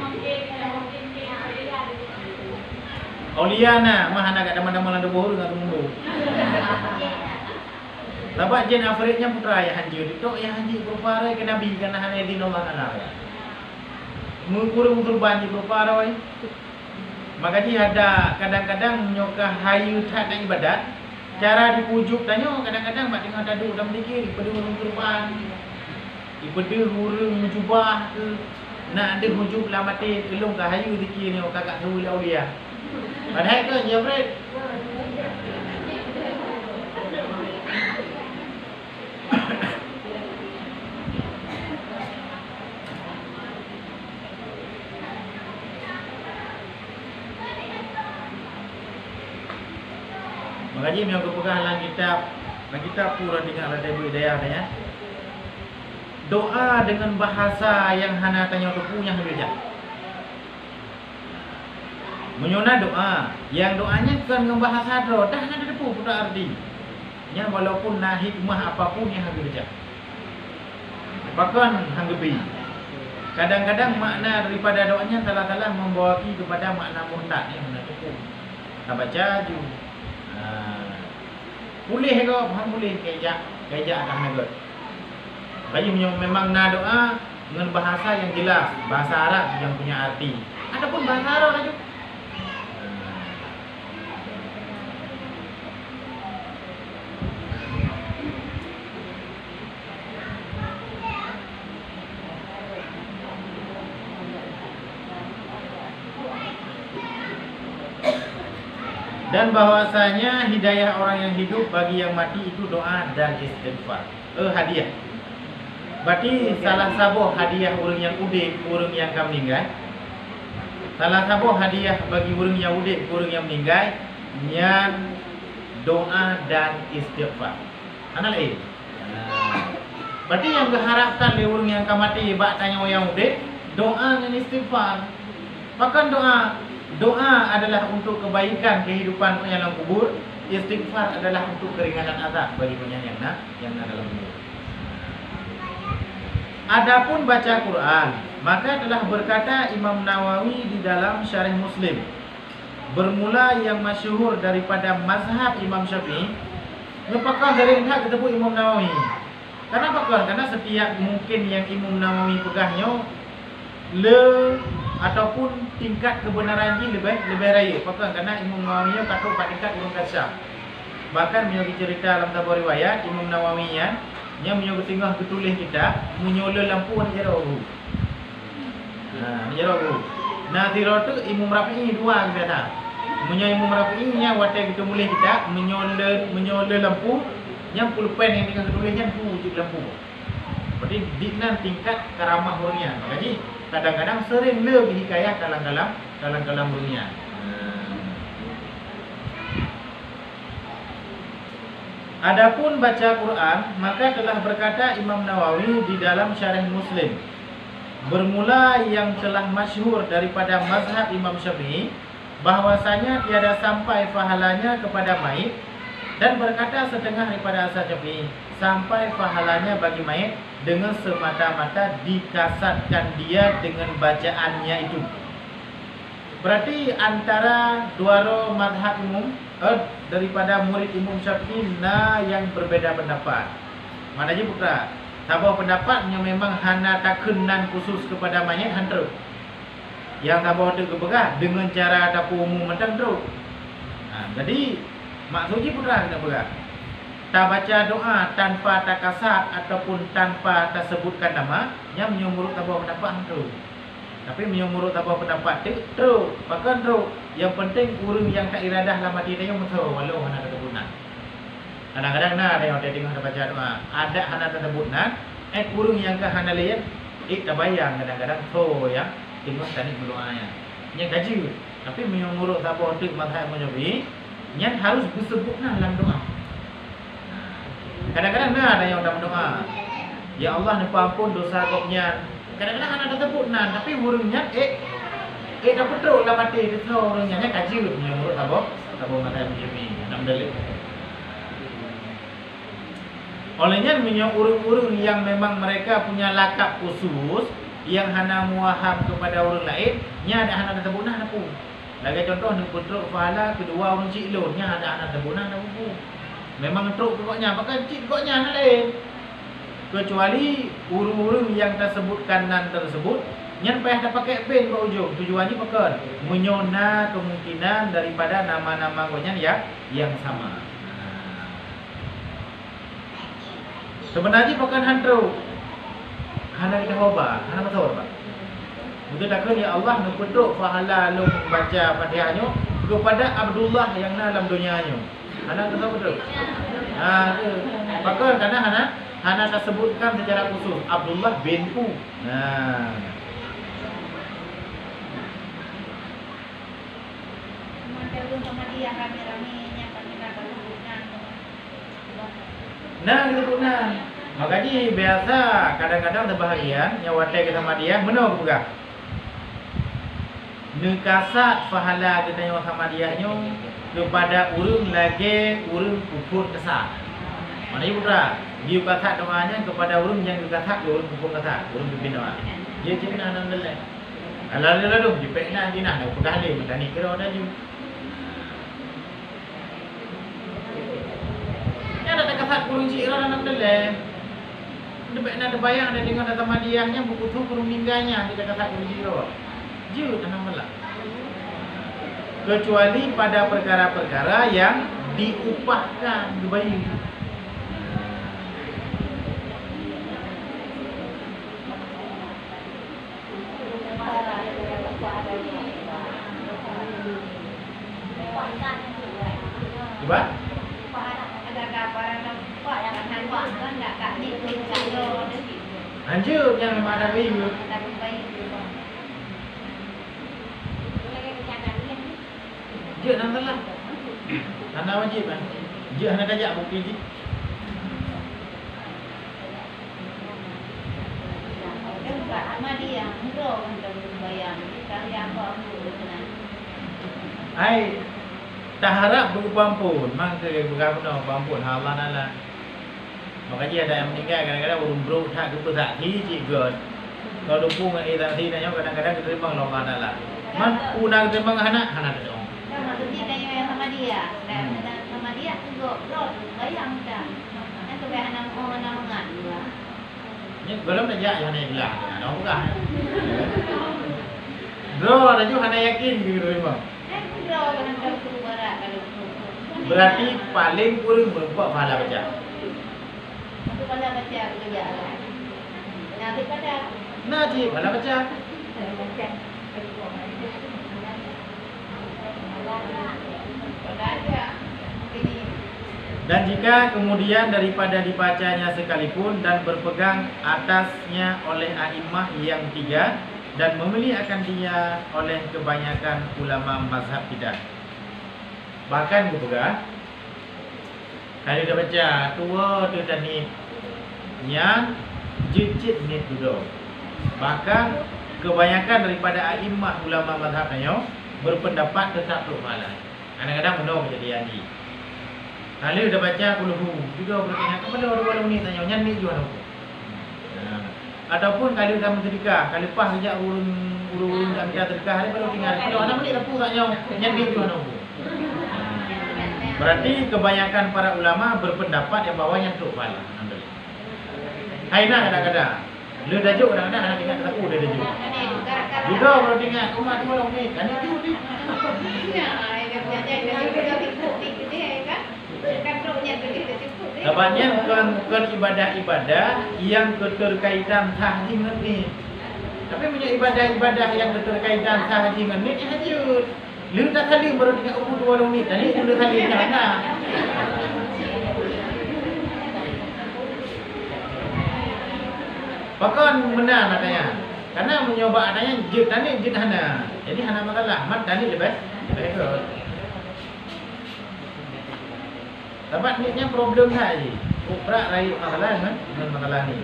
Speaker 1: Auliana mah anak kat nama-nama ada bohong dengan tumbuh. Sebab jen Afridnya putra ya hanjir itu ya hanjir berpara ke Nabi karena hanya di Allah anak ya. Mengkurung kurban di berpara wai. Makanya ada kadang-kadang nyoka hayu tak nak ibadat. Cara dipujuk tanya kadang-kadang mak tengah dadu dah mikir pada urung kurban. Pada urung menjubah ke nak ada hujub lah mati kelung ke hayu zikir ni kakak tu aulia. Padahal ke Jabrit. Makanya yang kepegang dalam kitab pura dengan ada budaya ya. Doa dengan bahasa yang hana tanya tu punya berbeza. Menyona doa, yang doanya kan dengan bahasa dah ada depu putra arti. Yang walaupun nah hikmah apapun yang berbeza. Bahkan hanggebi. Kadang-kadang makna daripada doanya telah membawa kepada makna murtad yang mana tu. Tak baca ju. Boleh ke faham boleh kejak akan nagot. Bagi memang na doa dengan bahasa yang jelas, bahasa Arab yang punya arti. Adapun bahasa Arab aja. Dan bahwasanya hidayah orang yang hidup bagi yang mati itu doa dan istighfar. Hadiah. Berarti salah satu hadiah orang yang udip, orang yang akan meninggal. Salah satu hadiah bagi orang yang udip, orang yang meninggal, yang doa dan istighfar. Ana lain. Berarti yang diharapkan oleh orang yang akan mati bak tanya orang yang udip, doa dan istighfar. Bahkan doa adalah untuk kebaikan kehidupan yang dalam kubur, istighfar adalah untuk keringanan azab bagi yang nak dalam kubur. Adapun baca Quran, maka telah berkata Imam Nawawi di dalam Syarah Muslim, bermula yang masyhur daripada mazhab Imam Syafi'i, merupakan dari hak kita Imam Nawawi. Kenapa kan? Karena setiap mungkin yang Imam Nawawi pegahnya ataupun tingkat kebenaran ini lebih raya. Apakah? Karena Imam Nawawi kata pada tingkat ulun kasyaf. Bahkan menyebut cerita dalam tabur riwayat Imam Nawawi yang menyebut tengah ketulis kita menyola lampu ni jauh. Ni jauh. Nah tiro tu Imam Rafi'i dua kita. Menyola Imam Rafi'i yang waktu kita mulai kita menyola lampu yang pulpen yang tengah ketulisnya wujud lampu. Berarti diknan tingkat karamah orangnya. Makanya kadang-kadang sering lebih hikayat dalam dunia. Adapun baca Quran, maka telah berkata Imam Nawawi di dalam Syarah Muslim, bermula yang telah masyhur daripada mazhab Imam Syafi'i, bahwasanya tiada sampai pahalanya kepada mayit, dan berkata setengah daripada asal Syafi'i, sampai pahalanya bagi mayit dengan semata-mata dikasatkan dia dengan bacaannya itu. Berarti antara dua mazhab umum daripada murid Imam Syafi'i yang berbeda pendapat. Mana je putra? Tabah pendapatnya memang hana takenan khusus kepada mayat hantar. Yang tabah tu kebegah dengan cara dapur umum mentang teruk. Jadi maksudnya putra kena begah. Tak baca doa tanpa tak kasat ataupun tanpa tak sebutkan nama, yang menyuruh tabah pendapat hantar. Tapi menyuruh tabah pendapat tu teruk, bahkan teruk. Yang penting urang yang tak iradah lah mati dia yang betul walau hana tersebutnan. Kadang-kadang ada yang tengah baca doa, ada hana tersebutnan, urang yang ke hana lain, tak bayang kadang-kadang ya tengok tadi berdoanya. Yang gaji, tapi menyuruh tabah tu mazhab Syafi'i, yang harus disebutkan dalam doa. Kadang-kadang ada yang dalam doa, ya Allah ni ampun dosa kopnya. Kadang-kadang ada sebutnan, tapi urangnya dah betul lah mati itu orangnya kaji punya murid tabah mazhab Syafi'i enam dalil. Olehnya punya urang-urang yang memang mereka punya lakap khusus, yang hana muaham kepada orang lain, nya ada hana terbunah na pun. Lagi contoh nak putruk pahala kedua orang cik lon, nya ada hana terbunah na pun. Memang truk pokoknya, pakai cik pokoknya na lain. Kecuali urung-urung yang tersebutkan nan tersebut, nya payah dah pakai pen ke ujung. Tujuannya pakai menyona kemungkinan daripada nama-nama gonya yang sama. Sebenarnya bukan handro. Hana kita hoba, hana betul Pak. Betul tak ke ya Allah nak peduk pahala lu baca Fatihahnya kepada Abdullah yang dalam dunianya. Hana betul betul. Maka karena hana tersebutkan secara khusus Abdullah bin U. Nah, gitu nah. Makanya biasa kadang-kadang terbahagian yang watai kita sama dia, mana buka? Nekasat pahala kita yang sama dia nyo kepada urung lagi urung ukur kesat. Mana ibu ra? Dia kata namanya kepada urung yang kata urung ukur kesat, urung pimpin awak. Dia cina alhamdulillah. Alhamdulillah dong, dipekna cina nak pekali mentani kira ada ju. Ada kasat kurung cik orang alhamdulillah. Debat nak bayang ada dengan data madiahnya buku tu kurung mingganya kita kata kurung jiro. Jut tanam melak. Kecuali pada perkara-perkara yang diupahkan dibayar. Coba? Lanjut yang memang ada bayu. Dia nak telah. Anda wajib kan? Dia nak kajak bukti je. Ai tak harap berupa ampun, mak ke bukan benar ampun Allah nala. Makanya ada yang meninggal kadang-kadang urung bro tak ke tak thi cik god. Kalau dukung ai tak thi nanya kadang-kadang kita terima Allah nala. Man unang terima anak tak dong.
Speaker 2: Maksudnya kayak yang sama dia, dan sama dia juga bro bayang dah. Kan tu kayak anak mengat juga.
Speaker 1: Ni belum dah jak yang ni lah. Dah bukan. Bro ada juga hana yakin gitu memang.
Speaker 2: Bro kan kalau berat kalau
Speaker 1: Berarti paling kurang berapa pahala baca?
Speaker 2: Itu pahala baca kerja lah. Nanti pada
Speaker 1: Nanti pahala baca. Dan jika kemudian daripada dibacanya sekalipun dan berpegang atasnya oleh a'immah yang tiga dan memilih akan dia oleh kebanyakan ulama mazhab kita. Bahkan juga kalau dah baca tua tu tadi yang jejit ni dulu. Bahkan kebanyakan daripada a'immah ulama mazhab nyo berpendapat tetap pahala. Kadang-kadang benar kejadian ni. Kalau dah baca kulhu juga bertanya kepada orang-orang ni tanya nyanyi jual apa. Ataupun kalau dah mensedekah, kalau lepas kerja urun dah minta sedekah ni baru tinggal. Kalau anak ni dah pulang nyanyi jual apa. Berarti kebanyakan para ulama berpendapat yang bawahnya untuk pahala. Alhamdulillah. Haina kadang-kadang. Lu dah juk kadang-kadang anak ingat aku dah juk. Juga baru ingat umat tolong ni. Kan itu ni.
Speaker 2: ya, dia juga ikut dia kan.
Speaker 1: Sebabnya bukan ibadah-ibadah yang keterkaitan haji ni. Tapi punya ibadah-ibadah yang keterkaitan haji ni hajud. Lu dah kali baru tinggal umur 2 menit. Tadi sudah kali jangan. Bahkan benar katanya. Karena mencoba adanya jut tadi jut hana. Jadi hana masalah. Mat tadi lebih ikut. Sebab ni problem saja. Uprak raih masalah kan dengan masalah ni.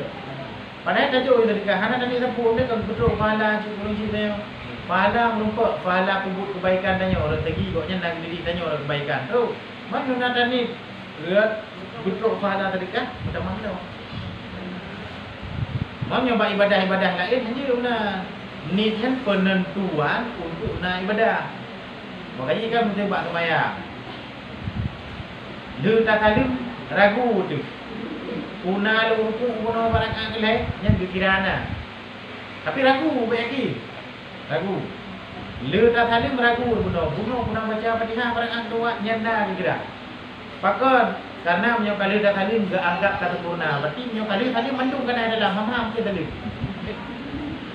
Speaker 1: Padahal tajuk dari kahana tadi sebut dia kan betul pahala cukup cerita. Pahala merupakan pahala kubur kebaikan tanya orang tegi koknya nak didik tanya orang kebaikan. Tu, mana nak ni lihat betul pahala tadi kan? Macam mana? Mau nyoba ibadah-ibadah lain hanya guna niatnya penentuan untuk nak ibadah. Makanya kan mesti buat sembahyang. Lu tak talim ragu tu. Puna lu rukuk puna barang keleh yang dikirana. Tapi ragu bagi. Ragu. Lu tak talim ragu puna baca Fatihah barang tua nyanda kira. Pakon karena menyokali dah talim gak anggap kata purna. Berarti menyokali talim mandung kena dalam faham ke talim.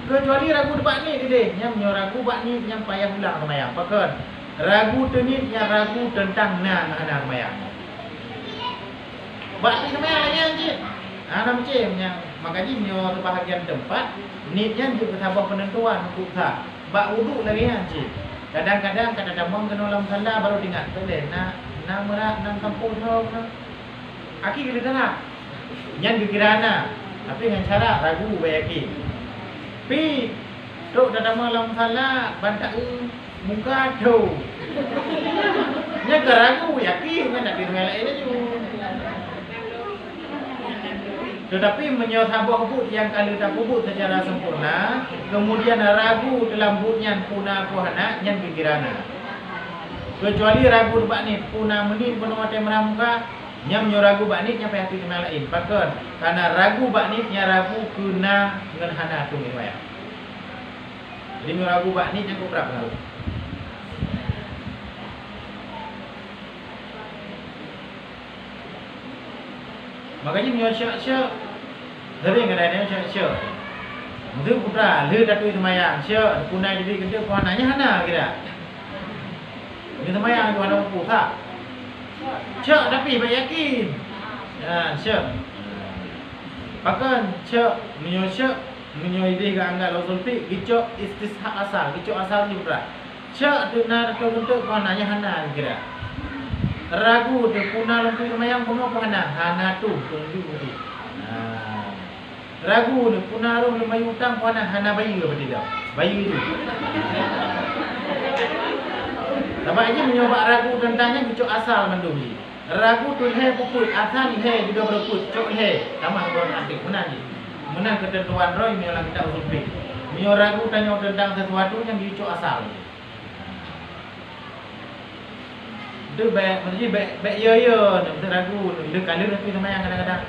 Speaker 1: Kecuali ragu depan ni dia. Yang ragu bak ni yang payah ulang semayang. Pakon ragu tu ni yang ragu tentang nak anak semayang. Bak ni semayang lagi anjir. Macam yang makanya menyo bahagian tempat niatnya juga tabah penentuan untuk tak. Bak wuduk lagi anjir. Kadang-kadang kadang-kadang kena dalam salah baru ingat boleh nak merak nang kampung jauh nak. Aki kita nak. Yang dikirana. Tapi dengan cara ragu bayaki. Pi tok dah malam salah bantak muka tu. Nya ragu yakin nak dimelai dia tu. Tetapi menyosabah bud yang kalau tak bud secara sempurna, kemudian ragu dalam budnya puna kuhana yang dikirana. Kecuali ragu bak ni puna menit pun mate meramuka nyam nyo ragu bak ni nyampe hati kena lain pakon karena ragu bak ni nya ragu kena ngan hana tu ni waya. Jadi nyo ragu bak ni nyang kuprap ngaruh. Makanya nyo syok-syok sering kadang-kadang syok-syok. Mesti putra le datui semayang syok punai jadi gede puananya hana kira. Ini semayang tu ada mampu tak? Cek tapi baik yakin. Cek. Pakan cek menyo ide ke angkat lausul fi gicok istishaq asal, gicok asal ni berat. Cek tu nak untuk pananya hana kira. Ragu tu puna lumpi semayang puno hana, hana tu tunjuk ni. Ragu tu puna lumpi utang hana bayi ke tidak? Bayi tu. Sebab ini menyoba ragu tentangnya gicok asal mandumi. Ragu tu he puput, asal he juga berput, cok he. Sama orang adik menang ni. Menang ketentuan roy ni orang kita usul fi. Menyo ragu tanya tentang sesuatu yang gicok asal. Tu baik, mesti baik ya, nak ragu, dia kali nanti sama yang kadang-kadang.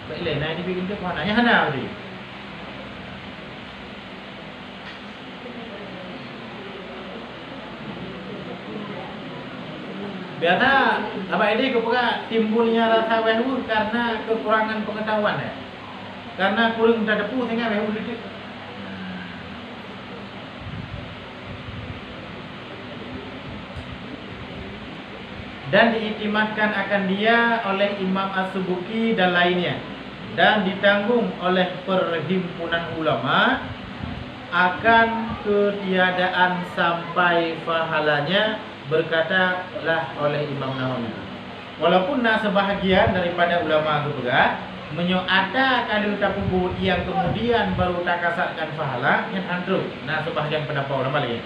Speaker 1: Baik lain, naik di bikin tu kau nanya hana tadi. Biasa apa ini kepada timbulnya rasa wehur karena kekurangan pengetahuan ya. Karena kurang dadepu sehingga wehur itu. Dan diiktimatkan akan dia oleh Imam As-Subuki dan lainnya dan ditanggung oleh perhimpunan ulama akan ketiadaan sampai pahalanya berkatalah oleh Imam Nawawi. Walaupun sebahagian daripada ulama juga menyoada kalau tapubut yang kemudian baru tak kasatkan pahala yang handruk. Sebahagian pendapat ulama lagi.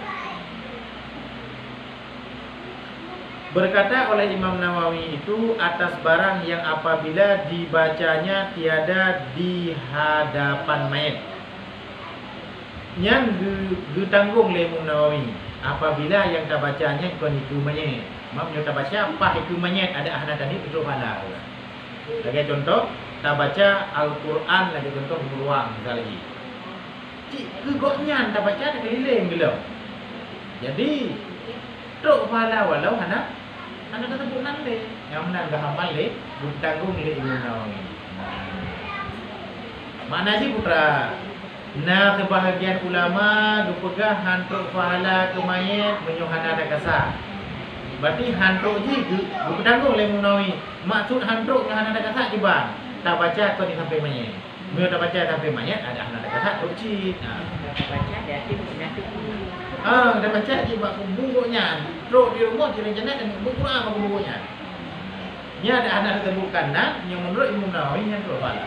Speaker 1: Berkata oleh Imam Nawawi itu atas barang yang apabila dibacanya tiada di hadapan mayat. Yang ditanggung oleh Imam Nawawi. Apabila yang tak bacanya kon hukumannya. Mak tak baca apa hukumannya ada ahna tadi itu pahala. Sebagai contoh, tak baca Al-Quran lagi contoh beruang lagi. Cik kegoknya tak baca ada keliling belum. Jadi tok pahala walau hana tersebut nanti yang menang gahamal le ditanggung oleh Imam Nawawi. Mana sih putra? Sebahagian ulama dupegah hantuk pahala ke mayat menyohana ada kasar. Berarti hantuk je ditanggung oleh Imam Nawawi. Maksud hantuk hana ada kasar je bang. Tak baca kau ni sampai mayat. Bila tak baca sampai mayat ada hana ada kasar tu cik.
Speaker 3: Baca dia tim penyakit.
Speaker 1: Dah baca je buat bungkuknya. Teruk di rumah di rencana dan bungkuk apa bungkuknya. Ni ada anak terbukkan yang menurut Imam Nawawi yang terlalu pahala.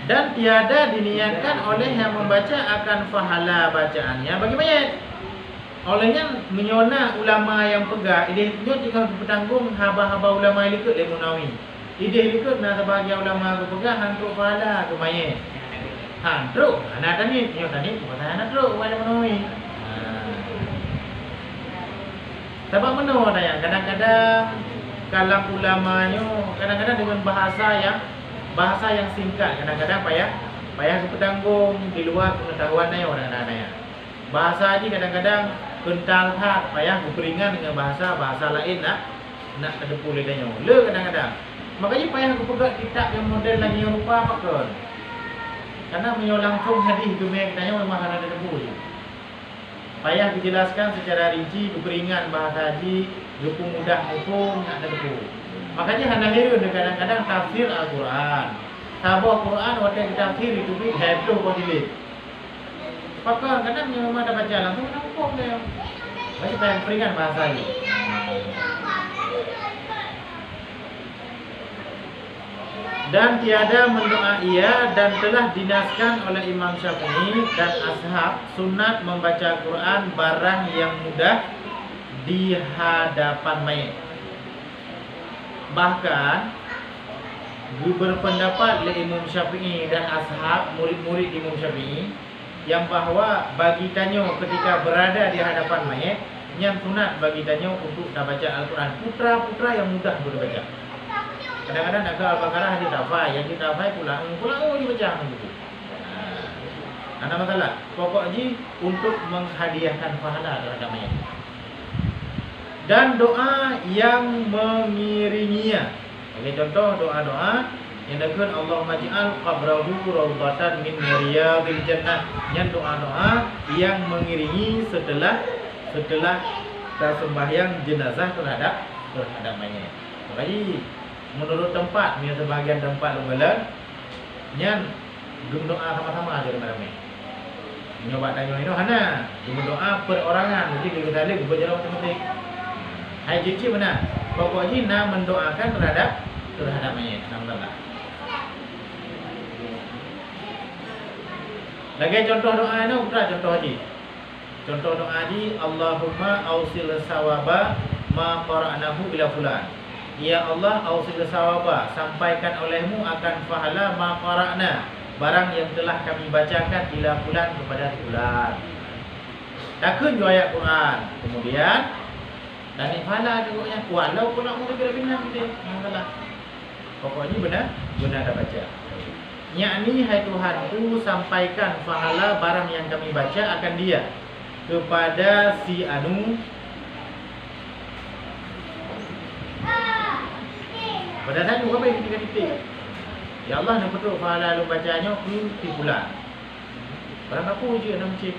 Speaker 1: Dan tiada diniatkan oleh yang membaca akan pahala bacaannya bagi mayat. Olehnya menyona ulama yang pegang, ide tunjuk tinggal bertanggung haba-haba ulama likut le Munawi. Ide likut na sebahagian ulama ke pegang hantu pahala ke mayat. Hantu, anak tani, nyo tani, bukan anak teruk pada Munawi. Sebab mana daya kadang-kadang kalam ulamanya kadang-kadang dengan bahasa yang singkat, kadang-kadang payah bertanggung di luar pengetahuannya orang-orang daya. Bahasa ini kadang-kadang kental hat, payah berperingan dengan bahasa lain nak terdepu lidahnya. Le kadang-kadang. Makanya payah aku pegang kitab yang model lagi yang rupa apa kan? Karena menyolangsung hadis gemeng tanya memang ada debu je. Payah dijelaskan secara rinci, berperingan bahasa haji, depu mudah hukum nak debu. Makanya hana heru kadang-kadang tafsir Al-Quran. Sabar Quran waktu tafsir itu bit hebloh kau dilit. Pakar kadang memang ada baca langsung nampak dia. Baca payah peringan bahasa ini. Dan tiada mendoa ia dan telah dinaskan oleh Imam Syafi'i dan ashab sunat membaca Quran barang yang mudah di hadapan mayit. Bahkan berpendapat oleh Imam Syafi'i dan ashab murid-murid Imam Syafi'i yang bahawa bagi tanyo ketika berada di hadapan mayit yang sunat bagi tanyo untuk baca Al-Quran putra-putra yang mudah berbaca. Kadang-kadang nak ke Al-Baqarah hadis tafai, yang kita tafai pula dibaca begitu. Ada masalah. Pokoknya untuk menghadiahkan pahala terhadap mayit. Dan doa yang mengiringinya. Okey, contoh doa-doa yang dikatakan Allahumma ja'al qabrahu rawdatan min riyadil jannah. Yang doa-doa yang mengiringi setelah sembahyang jenazah terhadap mayit. Makanya menurut tempat, ni sebahagian tempat lumbalan, nyan gem doa sama-sama aja ramai-ramai. Nyoba tanya ini hana, gem doa perorangan, mesti kita tali buat jalan otomatik. Hai cici mana? Pokoknya nak mendoakan terhadap mayit, alhamdulillah. Lagi contoh doa ini, contoh haji. Contoh doa haji, Allahumma ausil sawaba ma qara'nahu ila fulan. Ya Allah, ausil sawaba, sampaikan olehmu akan pahala ma qara'na, barang yang telah kami bacakan ila fulan kepada fulan. Takun jo ayat Quran. Kemudian dan ni pahala juga walau pun nak mula bina kita. Alhamdulillah. Pokoknya benar dah baca. Yakni hai Tuhanku, sampaikan pahala barang yang kami baca akan dia kepada si anu. Pada saat itu apa yang kita titik? Ya Allah nak betul pahala lu bacanya ku tipulan. Barang apa je nak cik.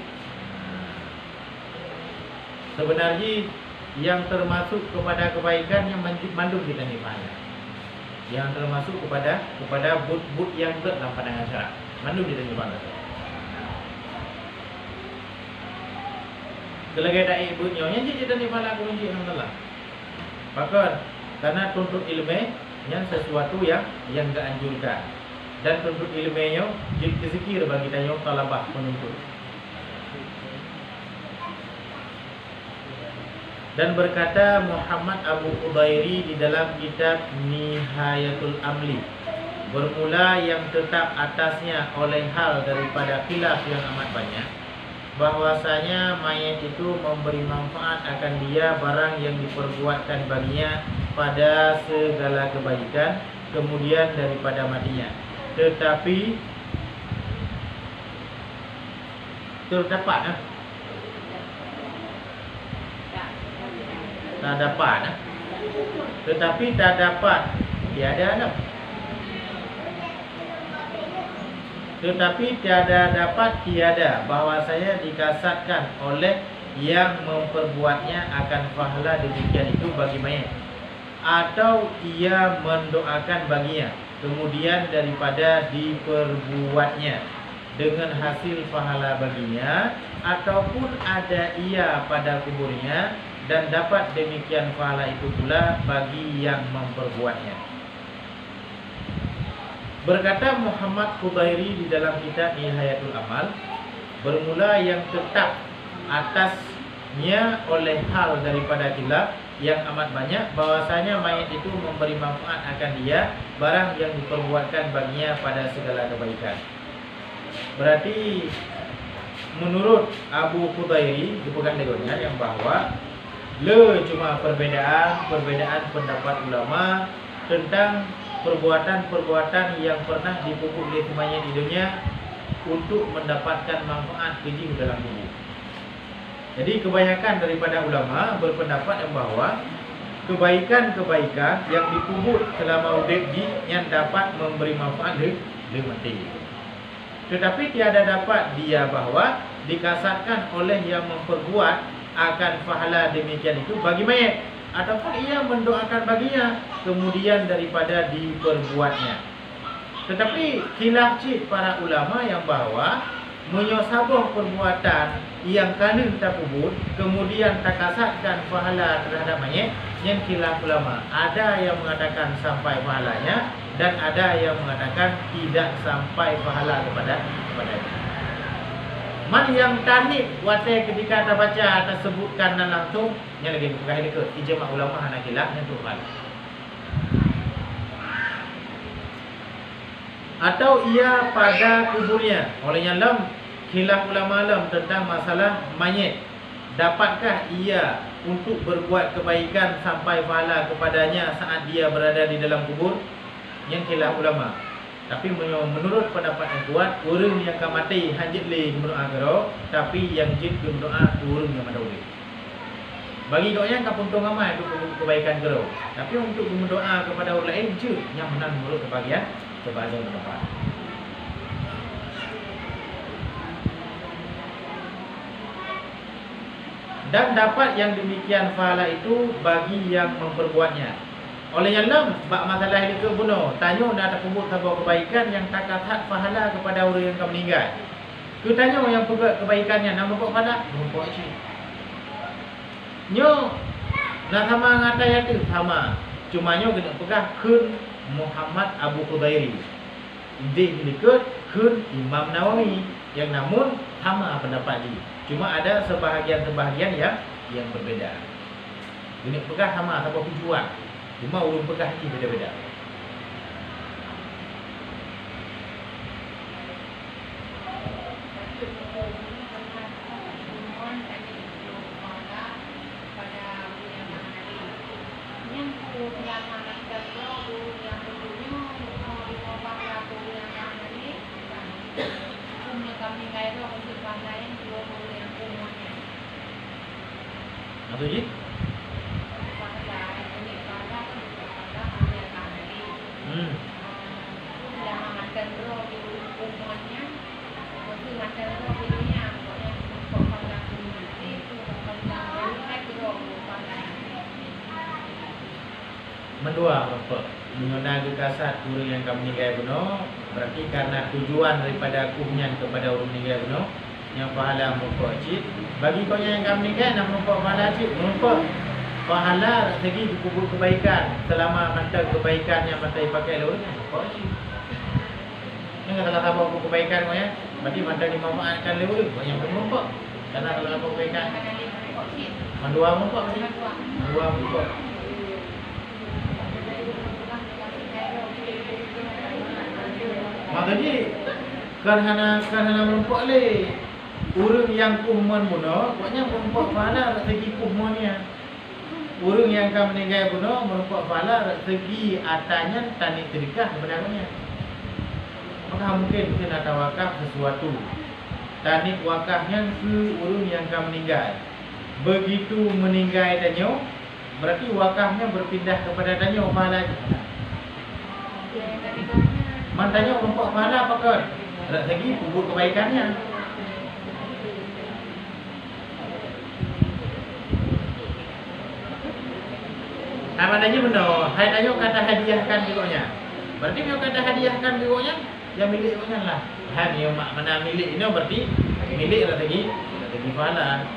Speaker 1: Sebenarnya yang termasuk kepada kebaikan yang mandum kita ni pahala. Yang termasuk kepada but yang dalam pandangan syarak. Mandum kita ni pahala. Kelagai tak ibutnya, yang kita ni pahala aku cik alhamdulillah. Bahkan karena tuntut ilmu yang sesuatu yang enggak anjurkan, dan tuntut ilmunya zikir bagi tanya talabah penuntut. Dan berkata Muhammad Abu Ubairi di dalam kitab Nihayatul Amli, bermula yang tetap atasnya oleh hal daripada khilaf yang amat banyak, bahwasanya mayat itu memberi manfaat akan dia barang yang diperbuatkan baginya pada segala kebaikan kemudian daripada matinya. Tetapi terdapat tak dapat tetapi tak dapat tiada anak. Tetapi tiada dapat tiada bahawa saya dikasatkan oleh yang memperbuatnya akan pahala demikian itu bagi mayat, atau ia mendoakan baginya kemudian daripada diperbuatnya dengan hasil pahala baginya, ataupun ada ia pada kuburnya dan dapat demikian pahala itu pula bagi yang memperbuatnya. Berkata Muhammad Qudairi di dalam kitab Nihayatul Amal, bermula yang tetap oleh hal daripada khilaf yang amat banyak bahwasanya mayit itu memberi manfaat akan dia barang yang diperbuatkan baginya pada segala kebaikan. Berarti menurut Abu Khudairi dipegang negonya yang bahwa cuma perbedaan pendapat ulama tentang perbuatan-perbuatan yang pernah dipupuk oleh mayit di dunia untuk mendapatkan manfaat keji dalam kubur. Jadi kebanyakan daripada ulama berpendapat yang bahwa kebaikan-kebaikan yang dipupuk selama hidup yang dapat memberi manfaat di mati. Tetapi tiada dapat dia bahwa dikasatkan oleh yang memperbuat akan pahala demikian itu bagi mayit ataupun ia mendoakan baginya kemudian daripada diperbuatnya. Tetapi khilaf cik para ulama yang bahwa menyosaboh perbuatan yang kerana kita kubur kemudian tak kasatkan pahala terhadap mayit, yang khilaf ulama. Ada yang mengatakan sampai pahalanya dan ada yang mengatakan tidak sampai pahala kepada itu. Man yang tanib wate ketika kita baca tersebutkan dan langsung yang lagi berkait ke ijma ulama hana khilaf yang tuhan. Atau ia pada kuburnya. Olehnya lam khilaf ulama lam tentang masalah mayit. Dapatkah ia untuk berbuat kebaikan sampai pahala kepadanya saat dia berada di dalam kubur? Yang khilaf ulama. Tapi menurut pendapat yang kuat, orang yang akan mati hanjit li berdoa kero, tapi yang jin berdoa orang yang mati. Bagi kau yang kapuntung amal itu kebaikan kero. Tapi untuk berdoa kepada orang lain je yang menang menurut kebahagiaan tempat. Dan dapat yang demikian pahala itu bagi yang memperbuatnya. Oleh yang lam bab masalah ini ke bunuh tanya nak takubur sebuah kebaikan yang tak kata pahala kepada orang yang akan meninggal. Ku tanya yang perbuat kebaikannya nama kok pahala rumput cik. Nyo nak sama ngatai itu sama. Cuma nyo kena pegah kun Muhammad Abu Khudairi. Dia ikut kun Imam Nawawi yang namun sama pendapat dia. Cuma ada sebahagian yang berbeda. Ini pegah sama apa tujuan. Cuma ulun pegah ini beda-beda. Apa tu? Mendua apa? Mengenai kasat orang yang kami meninggal bunuh berarti karena tujuan daripada kuhnya kepada orang meninggal bunuh yang pahala merupakan cik. Bagi kau yang kami meninggal nak merupakan pahala cik, merupakan pahala segi kubur kebaikan selama mata kebaikan yang mata dipakai lalu merupakan cik. Yang kata-kata apa kebaikan kau ya, berarti mata dimanfaatkan lalu yang merupakan. Karena kalau apa kebaikan mendua merupakan cik. Mendua merupakan. Maksudnya kerana merumpak le orang yang kuhman bunuh, pokoknya merumpak pahala segi kuhmannya. Orang yang akan meninggal bunuh merumpak pahala segi atanya tani sedekah kepada akunya. Maka mungkin ada wakaf sesuatu. Tani wakafnya ke orang yang akan meninggal. Begitu meninggal danyo, berarti wakafnya berpindah kepada danyo pahala. Mantanya merumpak pahala apakah? Tak lagi kubur kebaikannya. Amananya benar. Hai tanya kata hadiahkan bironya. Berarti dia kata hadiahkan bironya yang milik orang lah. Hai dia mana milik ini berarti milik tak lagi pahala.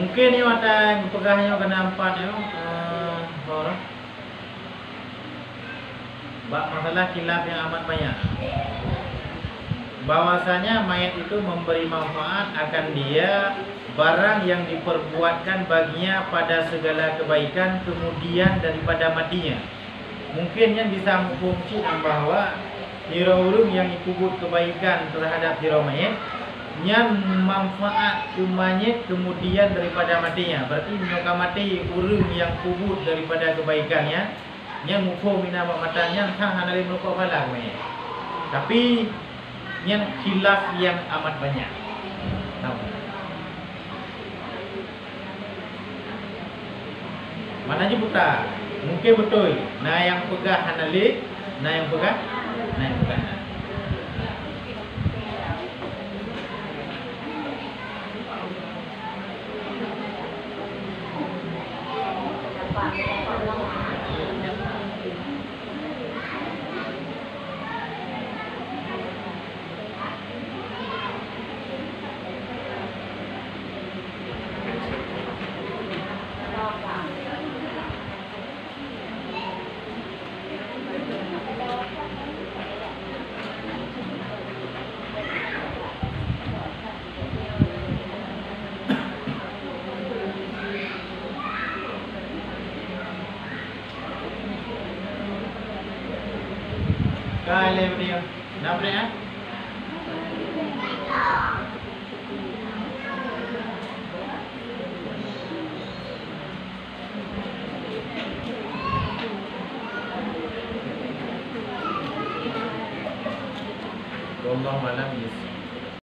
Speaker 1: Mungkin yo ada pegahnya kena empat yo. Orang. Bab masalah khilaf yang amat banyak. Bahwasanya mayat itu memberi manfaat akan dia barang yang diperbuatkan baginya pada segala kebaikan kemudian daripada matinya. Mungkin yang bisa fungsi bahwa hira urung yang ikut kebaikan terhadap hira mayat yang manfaat mayat kemudian daripada matinya. Berarti nyoka mati urung yang kubur daripada kebaikannya yang muko mina matanya kan hanari muko palang mayat. Tapi yang khilaf yang amat banyak. Tahu? Mananya buta? Mungkin betul. Nah yang pegah hanali, nah yang pegah, nah yang pegah. Kali beliau, nak beri ah? Wallahu a'lam bishawab.